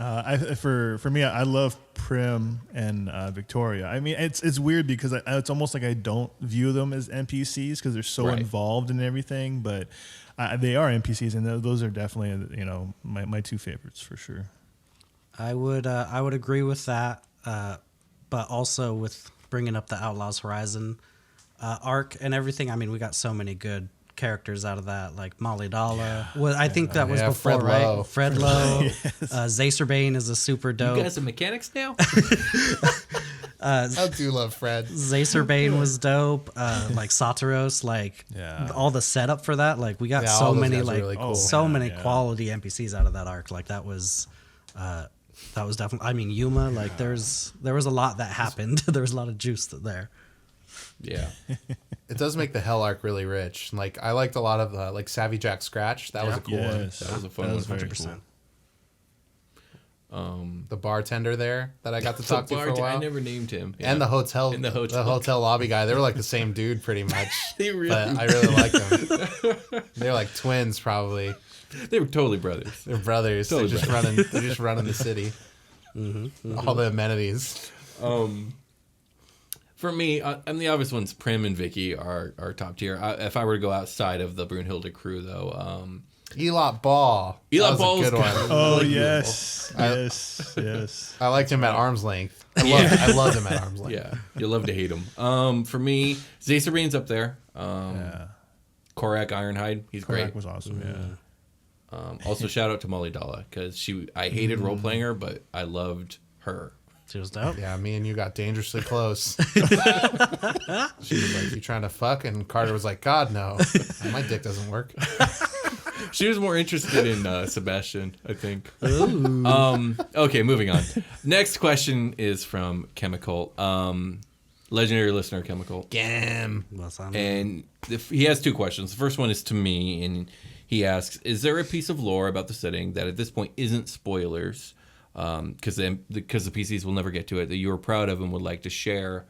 For me, I love Prim and Victoria. I mean, it's weird because it's almost like I don't view them as NPCs because they're so Right. involved in everything, but they are NPCs, and those are definitely my two favorites for sure. I would agree with that, but also with bringing up the Outlaws Horizon arc and everything. I mean, we got so many good characters out of that, like Molly Dalla. Well, I think that was before, Fred right? Lowe. Fred Lowe. Zacerbane is a super dope. You guys are mechanics now? I do love Fred. Zacerbane was dope. Like Satiros, like all the setup for that. Like we got Yeah, so all those many guys are like really cool. so Yeah, many yeah. quality NPCs out of that arc. Like that was definitely. I mean, Yuma. Like there was a lot that happened. There was a lot of juice there. Yeah. It does make the Hell arc really rich. Like I liked a lot of like Savvy Jack Scratch. That was a cool one. Yes, That was a fun one. very 100%. The bartender there that I got to talk to for a while. I never named him. And the hotel, And the hotel. lobby guy. They were like the same dude pretty much. They really but I really liked them. They're like twins probably. They were totally brothers. They're brothers. Totally They're just running the city. All the amenities. For me, and the obvious ones, Prim and Vicky are top tier. If I were to go outside of the Brunhilde crew, though, Elot Ball. Elot That was Ball's a good one. good. Oh Like, yes. I liked him at arm's length. I loved him at arm's length. yeah, you love to hate him. For me, Zacerbane's up there. Korak Ironhide, he's great. Korak was awesome. Yeah. Also, shout out to Molly Dalla because I hated role playing her, but I loved her. She was dope. Yeah, me and you got dangerously close. She was like, "You trying to fuck?" And Carter was like, "God, no. My dick doesn't work." She was more interested in Sebastian, I think. Okay, moving on. Next question is from Chemical. Legendary listener, Chemical. Damn. And he has two questions. The first one is to me, and he asks, is there a piece of lore about the setting that at this point isn't spoilers, because the PCs will never get to it, that you are proud of and would like to share?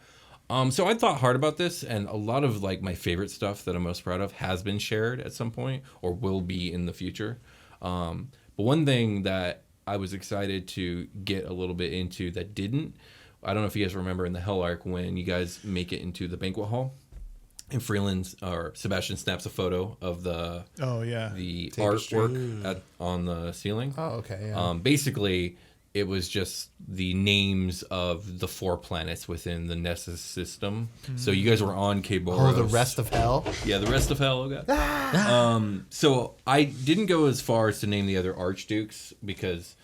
So I thought hard about this, and a lot of like my favorite stuff that I'm most proud of has been shared at some point or will be in the future. But one thing that I was excited to get a little bit into that didn't, I don't know if you guys remember in the Hell arc when you guys make it into the banquet hall and Freeland's or Sebastian snaps a photo of the Take artwork on the ceiling. Oh, okay. Yeah. Basically, it was just the names of the 4 planets within the Nessus system. So you guys were on Kboros. Oh, the rest of hell. Yeah, the rest of hell. Oh God. So I didn't go as far as to name the other archdukes because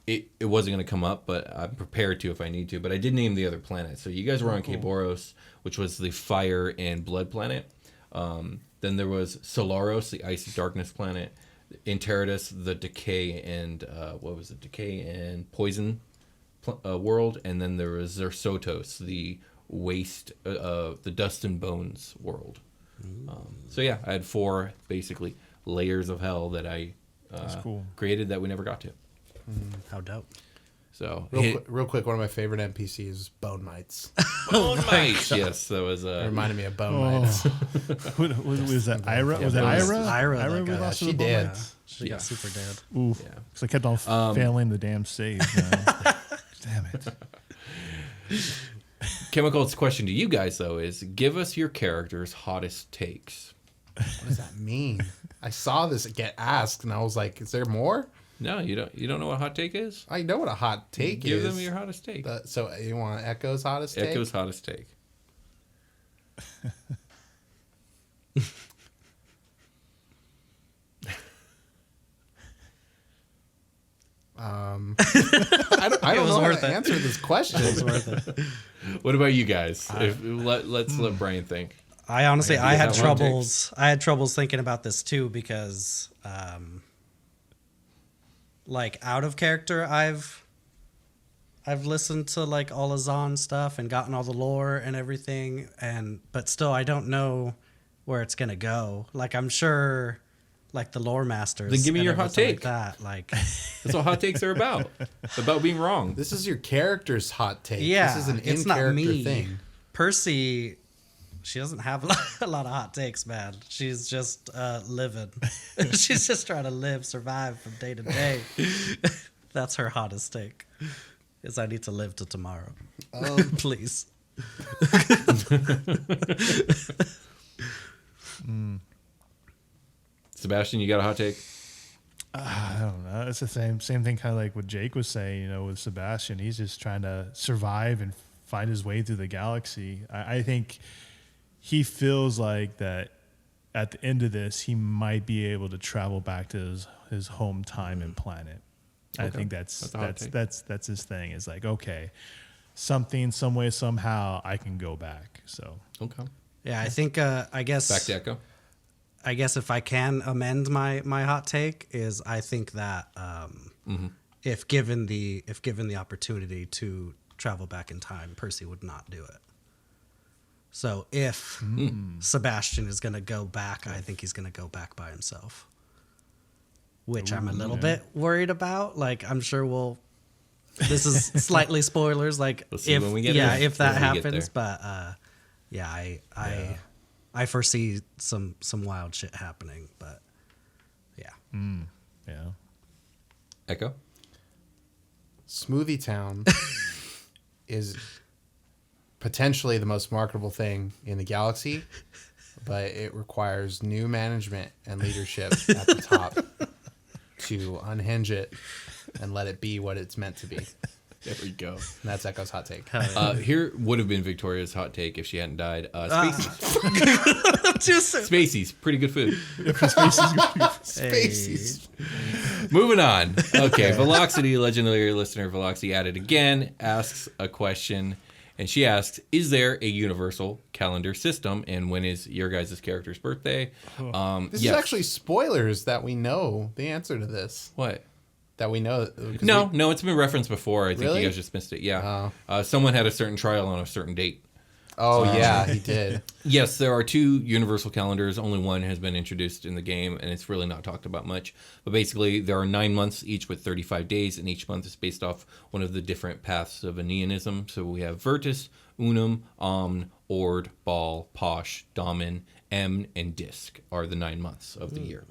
it wasn't going to come up, but I'm prepared to if I need to. But I did name the other planets. So you guys were on Kboros, which was the fire and blood planet. Then there was Solaros, the icy darkness planet. Enteritus, the decay and decay and poison world, and then there was Zersotos, the waste, the dust and bones world. So yeah, I had 4 basically layers of hell that I That's cool. created that we never got to. How dope. So Real quick, one of my favorite NPCs is Bone Mites. Bone Mites. Yes, that was It reminded me of Bone Mites. Was that Ira? Was it Bone Ira? Ira, Ira that we guy. lost to She the Bone did. Mites? She got super dead. Oof. Yeah. Because I kept on failing the damn save. Damn it. Chemical's question to you guys though is: give us your character's hottest takes. What does that mean? I saw this get asked, and I was like, "Is there more?" No, you don't. You don't know what hot take is? I know what a hot take Give is. them your hottest take. So you want Echo's hottest take? Echo's hottest take. I don't know how to answer this question. What about you guys? Let's let Brian think. I honestly, Okay, I had that one troubles. I had troubles thinking about this too because, like out of character, I've listened to like all of Zahn stuff and gotten all the lore and everything, but still I don't know where it's gonna go. Like I'm sure, like the lore masters. Then give me and your hot everything take. Like that, like That's what hot takes are about. About being wrong. This is your character's hot take. yeah, This is an it's not in-character me. thing. Percy, she doesn't have a lot of hot takes, man. She's just living. She's just trying to live, survive from day to day. That's her hottest take. Is I need to live till tomorrow. Please. Sebastian, you got a hot take? I don't know. It's the same thing, kind of like what Jake was saying. You know, with Sebastian, he's just trying to survive and find his way through the galaxy. I think he feels like that at the end of this, he might be able to travel back to his home time and planet. I think that's a hot take. that's his thing. Is like, okay, something, some way, somehow, I can go back. So Okay. Yeah, I think. I guess. Back to Echo. I guess if I can amend my hot take is I think that if given the opportunity to travel back in time, Percy would not do it. So if Sebastian is going to go back, I think he's going to go back by himself, which I'm a little bit worried about. Like I'm sure this is slightly spoilers. Like We'll see if when we get there. if that When we get happens, there. but I foresee some wild shit happening, but yeah. yeah, Echo. Smoothie Town is potentially the most marketable thing in the galaxy, but it requires new management and leadership at the top to unhinge it and let it be what it's meant to be. There we go. And that's Echo's hot take. Here would have been Victoria's hot take if she hadn't died. Spaceys. Spaceys. Pretty good food. Spaces. Moving on. Okay. Velocity, legendary listener Velocity added again, asks a question. And she asks, is there a universal calendar system? And when is your guys' character's birthday? This is actually spoilers that we know the answer to this. What? That we know. No, it's been referenced before. I think Really? you guys just missed it. Yeah. Someone had a certain trial on a certain date. Oh, yeah, he did. Yes, there are two universal calendars. Only one has been introduced in the game, and it's really not talked about much. But basically, there are 9 months, each with 35 days, and each month is based off one of the different paths of Aeneanism. So we have Virtus, Unum, Omn, Ord, Ball, Posh, Damen, Emn, and Disc are the 9 months of the year.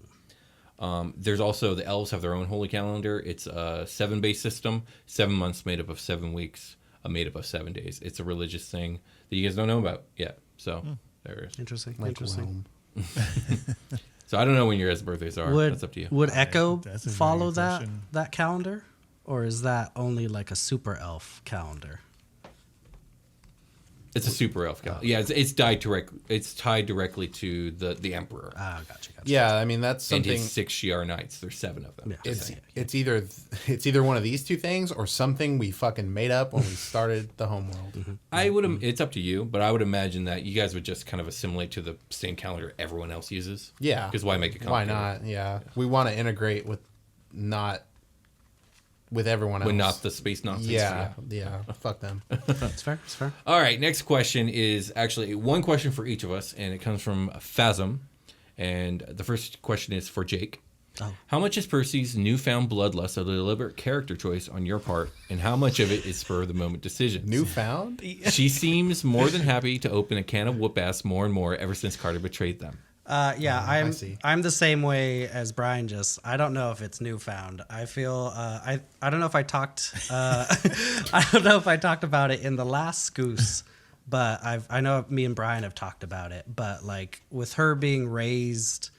There's also, the elves have their own holy calendar. It's a 7-base system, 7 months made up of 7 weeks, made up of 7 days. It's a religious thing that you guys don't know about yet. So there it is. Interesting. Like Interesting. Rome. So I don't know when your guys' birthdays are. That's up to you. Would Echo That's a very follow good that question. that calendar, or is that only like a super elf calendar? It's a super elf calendar. Yeah, it's tied directly to the emperor Ah, gotcha. Yeah, I mean, that's and something. his 6 Shi'ar knights. There's 7 of them. Yeah. It's either one of these two things or something we fucking made up when we started the homeworld. I would. It's up to you, but I would imagine that you guys would just kind of assimilate to the same calendar everyone else uses. Yeah. Because why make it Why complicated? not? Yeah. We want to integrate with everyone else. When not the space Nazis. Yeah. Fuck them. That's fair. That's fair. All right, next question is actually one question for each of us, and it comes from Phasm. And the first question is for Jake. Oh. How much is Percy's newfound bloodlust a deliberate character choice on your part, and how much of it is spur of the moment decisions? Newfound? She seems more than happy to open a can of whoop ass more and more ever since Carter betrayed them. I see. I'm the same way as Brian. I don't know if it's newfound. I feel I don't know if I talked I don't know if I talked about it in the last Scoose, but I know me and Brian have talked about it. But like with her being raised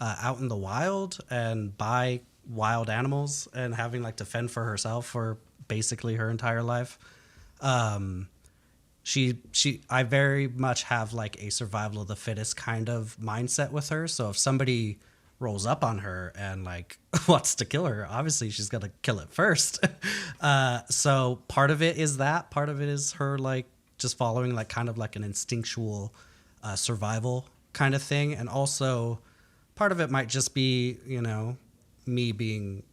out in the wild and by wild animals and having like to fend for herself for basically her entire life, I very much have like a survival of the fittest kind of mindset with her. So if somebody rolls up on her and like wants to kill her, obviously she's gonna kill it first. So part of it is that. Part of it is her like just following like kind of like an instinctual survival kind of thing, and also part of it might just be, you know, me being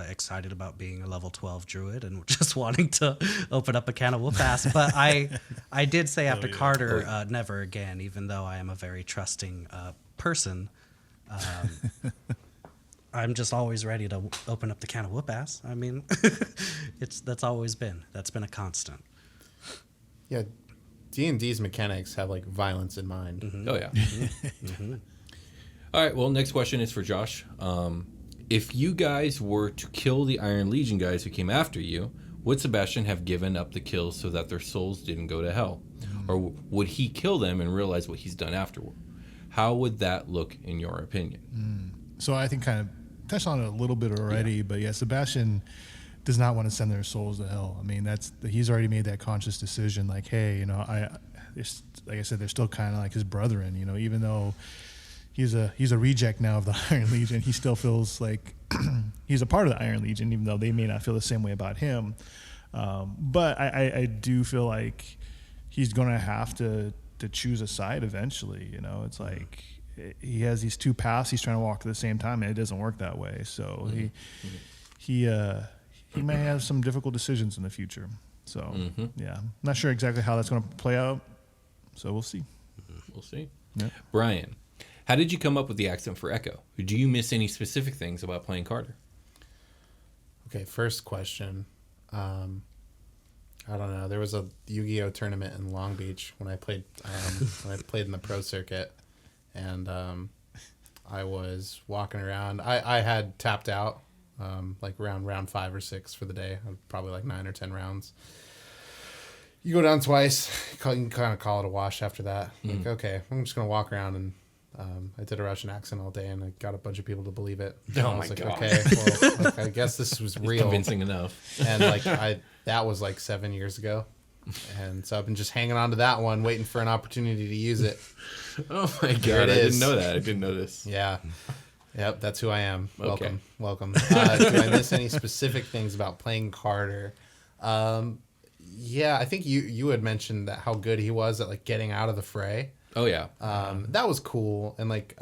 excited about being a level 12 druid and just wanting to open up a can of whoop ass. But I did say after Carter, never again, even though I am a very trusting person. I'm just always ready to open up the can of whoop ass. I mean, that's been a constant. Yeah, D&D's mechanics have like violence in mind. Mm-hmm. Oh, yeah. Mm-hmm. All right, well, next question is for Josh. If you guys were to kill the Iron Legion guys who came after you, would Sebastian have given up the kills so that their souls didn't go to hell? Or would he kill them and realize what he's done afterward? How would that look in your opinion? So I think kind of touched on it a little bit already, but yeah, Sebastian does not want to send their souls to hell. I mean, he's already made that conscious decision. Like, hey, you know, like I said, they're still kind of like his brethren. You know, even though he's a reject now of the Iron Legion, he still feels like he's a part of the Iron Legion, even though they may not feel the same way about him. But I do feel like he's going to have to choose a side eventually. You know, it's like he has these two paths he's trying to walk at the same time, and it doesn't work that way. So he may have some difficult decisions in the future. So yeah, I'm not sure exactly how that's going to play out. So we'll see. We'll see. Yeah. Brian, how did you come up with the accent for Echo? Do you miss any specific things about playing Carter? Okay, first question. I don't know. There was a Yu-Gi-Oh tournament in Long Beach when I played in the pro circuit, and I was walking around. I had tapped out like around round 5 or 6 for the day. Probably like 9 or 10 rounds. You go down twice. You can kind of call it a wash after that. Like, okay, I'm just gonna walk around, and I did a Russian accent all day, and I got a bunch of people to believe it. And Oh I my was like, God. okay, well, like, I guess this was real. Convincing enough. And like that was like 7 years ago, and so I've been just hanging on to that one, waiting for an opportunity to use it. Oh my Here God, it I is. didn't know that. I didn't know this. Yeah, yep, that's who I am. Okay. Welcome. Do I miss any specific things about playing Carter? Yeah, I think you had mentioned that how good he was at like getting out of the fray. Oh yeah. That was cool, and like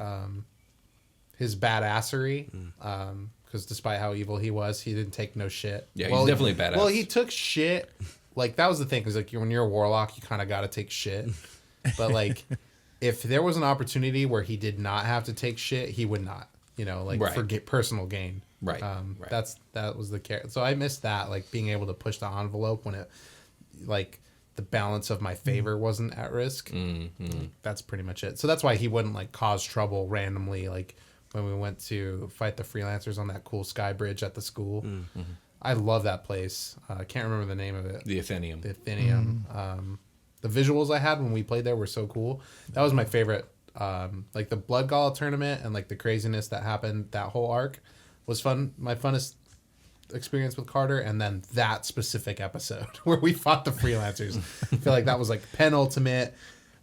his badassery. Because despite how evil he was, he didn't take no shit. Yeah, he's definitely badass. Well, he took shit. Like that was the thing. Because like when you're a warlock, you kind of got to take shit. But like, if there was an opportunity where he did not have to take shit, he would not. You know, like Right. for personal gain. Right. Right. That was the care. So I missed that, like being able to push the envelope when it, like the balance of my favor wasn't at risk. That's pretty much it. So that's why he wouldn't like cause trouble randomly, like when we went to fight the freelancers on that cool sky bridge at the school. I love that place. I can't remember the name of it. The Athenium. The Athenium. The visuals I had when we played there were so cool. That was my favorite. Like the Blood Gala tournament and like the craziness that happened, that whole arc was fun. My funnest experience with Carter, and then that specific episode where we fought the freelancers. I feel like that was like penultimate,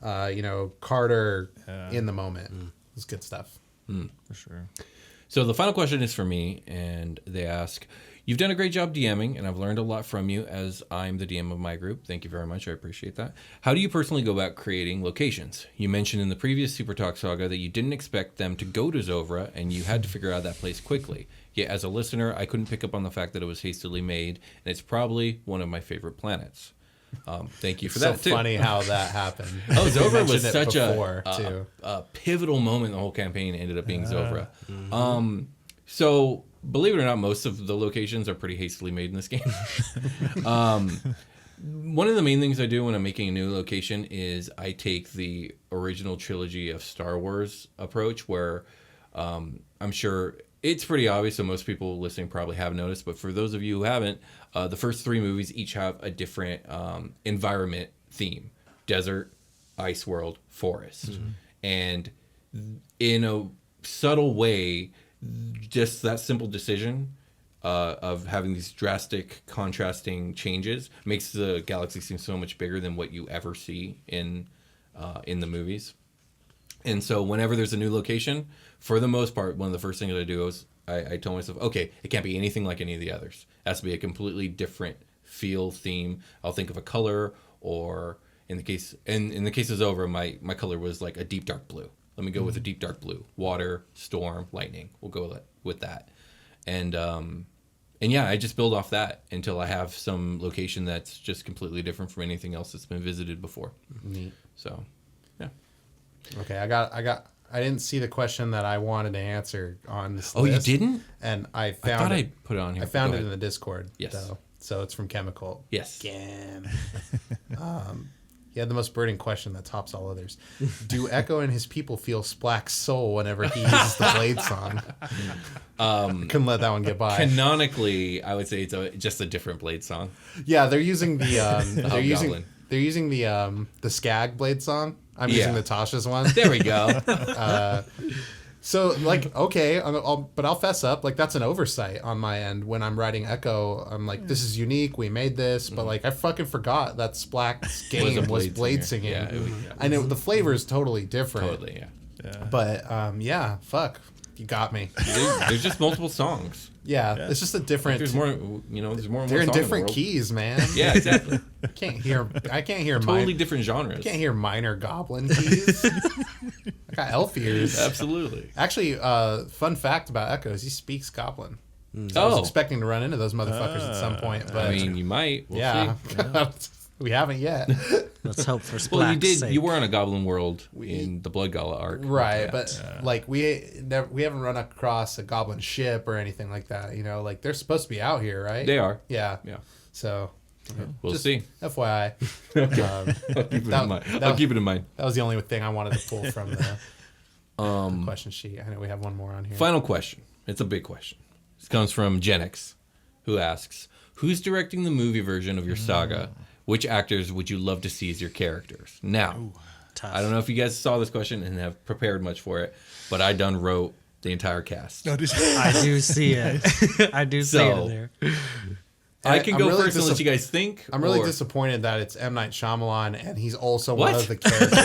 Carter in the moment. It was good stuff. For sure. So the final question is for me, and they ask, you've done a great job DMing, and I've learned a lot from you as I'm the DM of my group. Thank you very much. I appreciate that. How do you personally go about creating locations? You mentioned in the previous SuperTalk Saga that you didn't expect them to go to Zovra, and you had to figure out that place quickly. Yet as a listener, I couldn't pick up on the fact that it was hastily made, and it's probably one of my favorite planets. Thank you for that, too. So funny how that happened. Oh, We Zovra mentioned was it such before, a pivotal moment in the whole campaign. Ended up being Zovra. So, believe it or not, most of the locations are pretty hastily made in this game. One of the main things I do when I'm making a new location is I take the original trilogy of Star Wars approach, where I'm sure it's pretty obvious, so most people listening probably have noticed, but for those of you who haven't, the first 3 movies each have a different environment theme: desert, ice world, forest. And in a subtle way, just that simple decision of having these drastic contrasting changes makes the galaxy seem so much bigger than what you ever see in the movies. And so whenever there's a new location, for the most part, one of the first things I do is I tell myself, okay, it can't be anything like any of the others. It has to be a completely different feel, theme. I'll think of a color, or in the case of Zova, my color was like a deep dark blue. Let me go with a deep dark blue. Water, storm, lightning. We'll go with that. And yeah, I just build off that until I have some location that's just completely different from anything else that's been visited before. Neat. So, yeah. Okay, I didn't see the question that I wanted to answer on this Oh, list. you didn't? And I thought I put it on here. I found Go it ahead. in the Discord. Yes. Though. So it's from Chemical. Yes. Again. He had the most burning question that tops all others. Do Echo and his people feel Splack's soul whenever he uses the Blade song? Couldn't let that one get by. Canonically, I would say it's just a different Blade song. Yeah, they're using the Hobgoblin. they're using the Skag Blade song. I'm using the Tasha's one. There we go. So, like, okay, but I'll fess up. Like, that's an oversight on my end. When I'm writing Echo, I'm like, this is unique. We made this. But, like, I fucking forgot that Splack's game was Blade singing. Yeah, I know the flavor is totally different. Totally, yeah. But, yeah, fuck. You got me. There's just multiple songs. Yeah, it's just a different... There's more, there's more and They're more in songs different the world. keys, man. Yeah, exactly. I can't hear Totally different genres. I can't hear minor goblin keys. I got elf ears. Absolutely. Actually, fun fact about Echo is he speaks goblin. So I was Oh. expecting to run into those motherfuckers at some point, but I mean, you might. We'll yeah, see. we haven't yet. Let's hope for Splack's Well, you did. sake. You were on a Goblin world in the Blood Gala arc. Right, Yeah. but like we haven't run across a goblin ship or anything like that. You know, like they're supposed to be out here, right? They are. Yeah. Yeah. So We'll just see. FYI. I'll keep it in mind. I'll keep it in mind. That was the only thing I wanted to pull from the question sheet. I know we have one more on here. Final question. It's a big question. This comes from Genix, who asks, who's directing the movie version of your saga? Which actors would you love to see as your characters? Now, Tough. I don't know if you guys saw this question and have prepared much for it, but I done wrote the entire cast. No, just I do see it. I do see So- it there. I can I'm go really first and let you guys think. I'm really or- disappointed that it's M. Night Shyamalan and he's also What? one of the characters.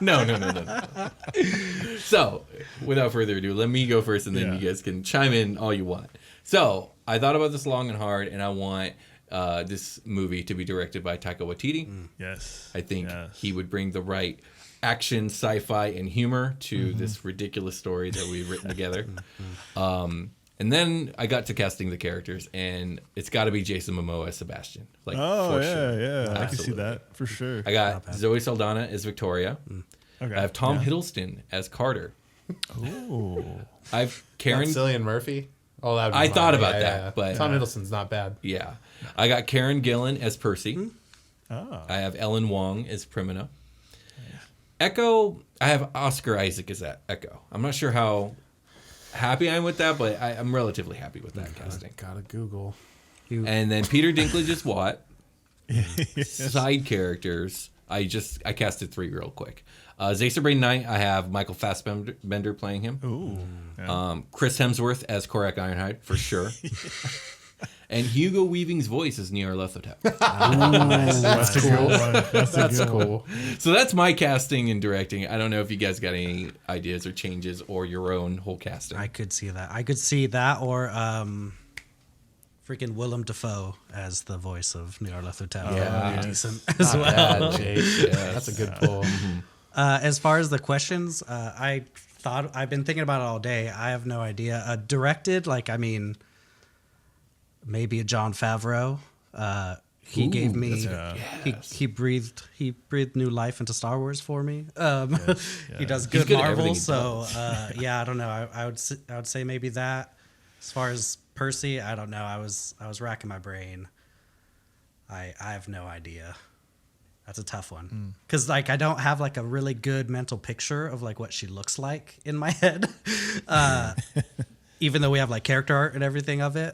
No. So, without further ado, let me go first, and then you guys can chime in all you want. So, I thought about this long and hard, and I want this movie to be directed by Taika Waititi. yes. I think yes. he would bring the right action, sci-fi, and humor to this ridiculous story that we've written together. And then I got to casting the characters, and it's got to be Jason Momoa as Sebastian. Like, Oh for yeah, sure. yeah. I can see Absolutely. that for sure. I got Zoe Saldana as Victoria. Okay. I have Tom Hiddleston as Carter. Ooh. I have Karen. Not Cillian Murphy. Oh, that would be I mine. thought about that, but- Tom Hiddleston's not bad. Yeah. I got Karen Gillan as Percy. Oh. I have Ellen Wong as Primina. Echo, I have Oscar Isaac as Echo. I'm not sure how happy I am with that, but I'm relatively happy with that casting. Gotta Google. And then Peter Dinklage as Watt. Side characters, I casted 3 real quick. Zacerbrain Knight, I have Michael Fassbender playing him. Ooh. Yeah. Chris Hemsworth as Korak Ironhide, for sure. And Hugo Weaving's voice is Nyarlathotep. That's a good one. That's a good one. So that's my casting and directing. I don't know if you guys got any ideas or changes or your own whole casting. I could see that. I could see that, or freaking Willem Dafoe as the voice of Nyarlathotep. Yeah. Would be decent as Not well. bad, Jake. That's a good pull. As far as the questions, I've been thinking about it all day. I have no idea. Directed, maybe a Jon Favreau. He gave Ooh, me that's he breathed new life into Star Wars for me. He does He's good good at everything Marvel, he so does. I don't know. I would say maybe that. As far as Percy, I don't know. I was racking my brain. I have no idea. That's a tough one because like I don't have like a really good mental picture of like what she looks like in my head. Even though we have like character art and everything of it.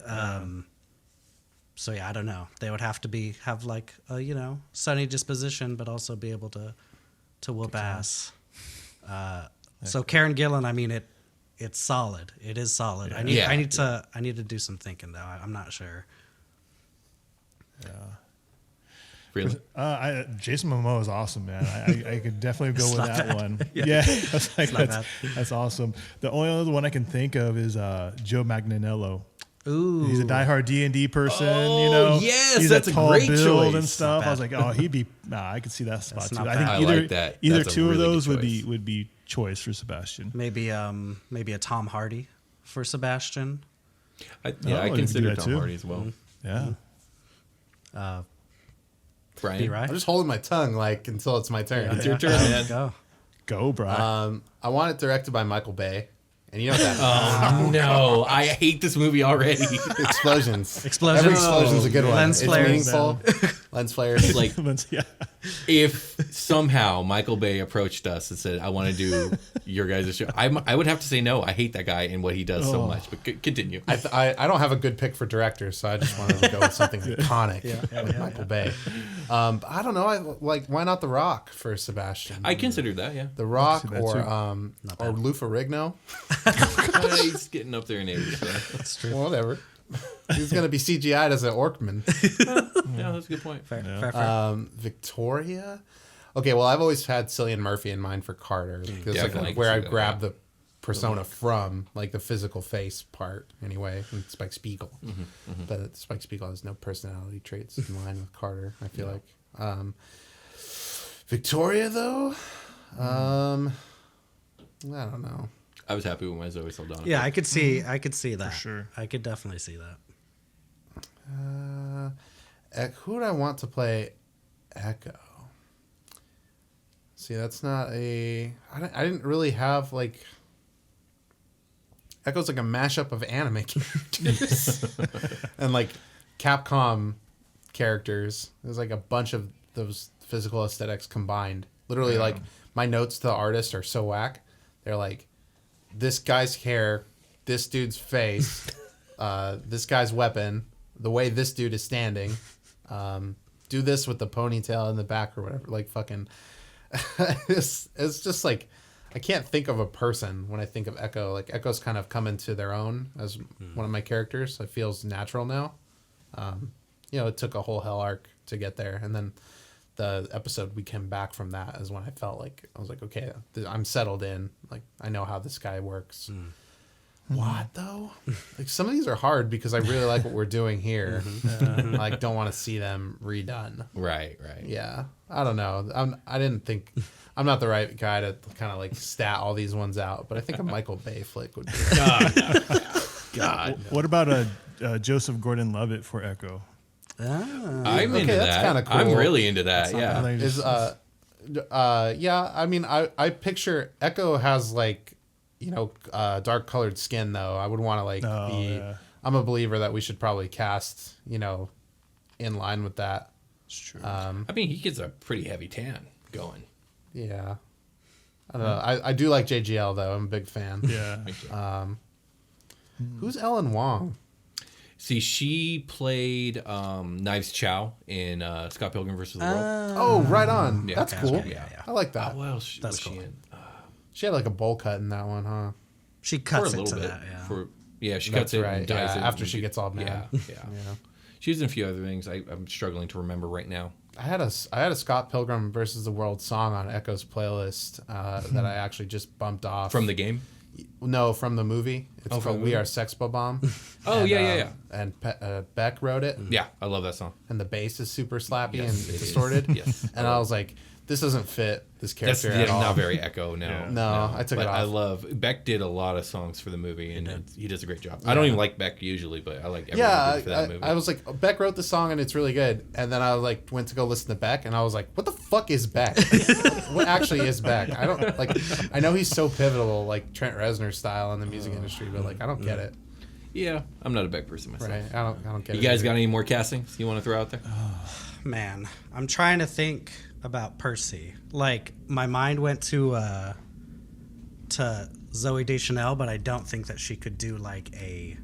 So yeah, I don't know. They would have to have like a sunny disposition, but also be able to whoop ass. So Karen Gillan, I mean it's solid. It is solid. Yeah. I need to do some thinking though. I'm not sure. Yeah. Really? Jason Momoa is awesome, man. I could definitely go with that bad. one. Yeah. Yeah, that's bad. awesome. The only other one I can think of is Joe Magninello. Ooh, He's a diehard D&D person, Oh, yes, he's that's a great build choice. and stuff. Not I was bad. like, oh, he'd be. I could see that spot That's too. not I think bad. I either like that. either That's a two of really those good would be choice for Sebastian. maybe a Tom Hardy for Sebastian. I you could consider do that Tom too. Hardy as well. Yeah. Brian, Be right. I'm just holding my tongue like until it's my turn. It's your turn, man. Go. Go, Brian. I want it directed by Michael Bay, and you know what that means. Oh no, I hate this movie already. Explosions. Explosions. Every explosion's a good one. Lens it's flares. meaningful. Lens flares. Like Yeah. if somehow Michael Bay approached us and said, "I want to do your guys' show," I would have to say no. I hate that guy and what he does so much. But continue. I don't have a good pick for director, so I just wanted to go with something iconic with Michael Bay. But I don't know. Why not The Rock for Sebastian? I considered that. Yeah, The Rock see that or Lou Ferrigno. he's getting up there in age. So. That's true. Well, whatever. He's gonna be CGI'd as an Orkman. Yeah, that's a good point. Fair. Victoria. Okay, well, I've always had Cillian Murphy in mind for Carter because Definitely, like where I I can see that, grabbed the persona from, like the physical face part, anyway. And Spike Spiegel, but Spike Spiegel has no personality traits in line with Carter. I feel like Victoria though. I don't know. I was happy with my Zoe Saldana. Yeah, I could see that. For sure. I could definitely see that. Who would I want to play Echo? See, that's not a... I didn't really have, like... Echo's like a mashup of anime characters. And, like, Capcom characters. There's, like, a bunch of those physical aesthetics combined. Literally, like, my notes to the artist are so whack. They're like, this guy's hair, this dude's face, this guy's weapon, the way this dude is standing, do this with the ponytail in the back or whatever. Like fucking, it's just like, I can't think of a person when I think of Echo. Like Echo's kind of come into their own as one of my characters. It feels natural now. It took a whole hell arc to get there, and then the episode we came back from that is when I felt like I was like, okay, I'm settled in. Like I know how this guy works. What though? Like some of these are hard because I really like what we're doing here. I like don't want to see them redone. Right. Yeah, I don't know. I didn't think I'm not the right guy to kind of like stat all these ones out, but I think a Michael Bay flick would be. God. What about Joseph Gordon-Levitt for Echo? I'm into that's that. kinda cool. I'm really into that. I Yeah. think Is yeah, I mean I picture Echo has like dark colored skin though. I would want to like I'm a believer that we should probably cast in line with that. It's true. I mean, he gets a pretty heavy tan going. Yeah, I don't know. I do like JGL though. I'm a big fan. Yeah. Who's Ellen Wong? See, she played Knives Chow in Scott Pilgrim vs. the World. Oh, right on. Yeah, That's okay, cool. yeah. I like that. What else That's was she cool. in? She had like a bowl cut in that one, huh? She For a cuts little into bit. that. Yeah. She That's cuts it right, and dies yeah, it. after she gets all mad. Yeah. She was in a few other things I'm struggling to remember right now. I had a Scott Pilgrim versus the World song on Echo's playlist that I actually just bumped off From the game? No, from the movie. It's from called the We movie? Are Sex Bomb. Oh, And, yeah. And Beck wrote it. Yeah, I love that song. And the bass is super slappy Yes, and it is. distorted. Yes. And I was like, this doesn't fit this That's character at all. not very Echo, no. Yeah. No, I took But it off. I love Beck did a lot of songs for the movie, and he does a great job. I don't even like Beck usually, but I like everything he did for that movie. I was like, Beck wrote the song and it's really good. And then I like went to go listen to Beck and I was like, what the fuck is Beck? What actually is Beck? I don't like. I know he's so pivotal, like Trent Reznor style in the music industry, but like I don't get it. Yeah, I'm not a Beck person myself. Right? I don't get it. You guys either. got any more castings you want to throw out there? Man, I'm trying to think about Percy. Like my mind went to Zoe Deschanel, but I don't think that she could do like a.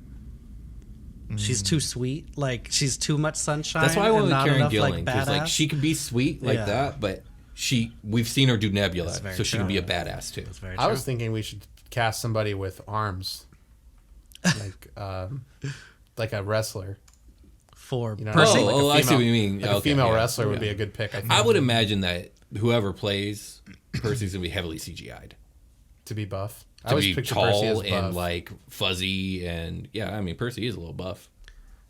She's too sweet. Like she's too much sunshine. That's why I went and with not Karen enough, Gillan, because badass. like she could be sweet like Yeah. that, but we've seen her do Nebula, That's very so she can true. be a badass too. That's very I true. was thinking we should cast somebody with arms, like a wrestler. For You know, Percy. like a I see what you mean. Like Okay, a female yeah. wrestler would be a good pick. I think. I would imagine that whoever plays Percy's gonna be heavily CGI'd. to be buff. I To always be picture Percy as tall buff. and like fuzzy, and yeah, I mean Percy is a little buff.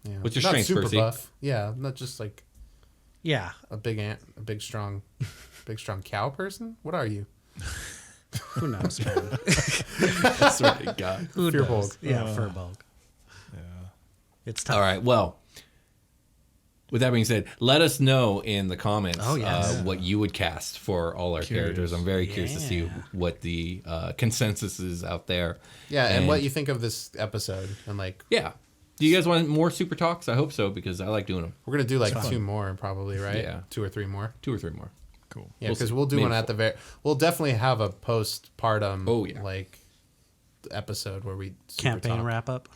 Yeah. What's your Not strength, super Percy? buff. Yeah, not just like Yeah. a big strong cow person. What are you? Who knows, man? I swear to God. Who Fear knows? bulk. Yeah, Furbulk. Yeah. It's tough. All right. Well, with that being said, let us know in the comments Oh, yes. what you would cast for all our characters. I'm very curious to see Yeah. what the consensus is out there. Yeah, and what you think of this episode? And like, Yeah. Do you guys want more super talks? I hope so, because I like doing them. we're gonna do like 2 more probably, right? Yeah. 2 or 3 more. 2 or 3 more. Cool. Yeah, We'll because see. we'll do Maybe one at the very. We'll definitely have a postpartum. Oh, yeah. Like episode where we super Campaign talk. wrap up.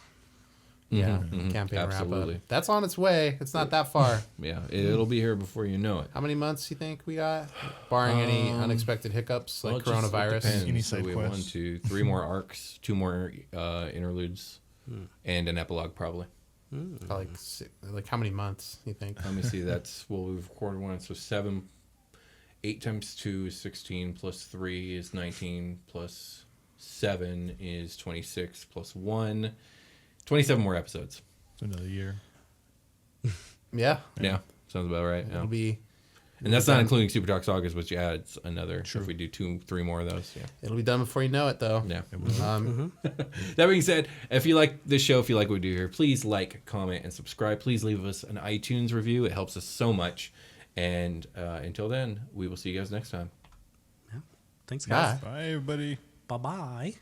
Yeah, Mhm, campaign absolutely. wrap up. That's on its way. It's not that far. Yeah. It'll be here before you know it. How many months you think we got, barring any unexpected hiccups like Well, it just coronavirus? depends. Any So side we have 1, quests? 2, 3 more arcs, 2 more interludes, and an epilogue probably. Like how many months you think? Let me see. That's we've recorded 1, so 7. 8 times 2 is 16, plus 3 is 19, plus 7 is 26, plus 1, 27 more episodes. It's another year. Yeah, Yeah, sounds about right. it'll Yeah. be. And that's not including Super Talk Sagas, which adds another. Sure. If we do 2, 3 more of those, yeah. It'll be done before you know it, though. Yeah. Mm-hmm. That being said, if you like this show, if you like what we do here, please like, comment, and subscribe. Please leave us an iTunes review. It helps us so much. And until then, we will see you guys next time. Thanks, guys. Bye. Bye, everybody. Bye bye.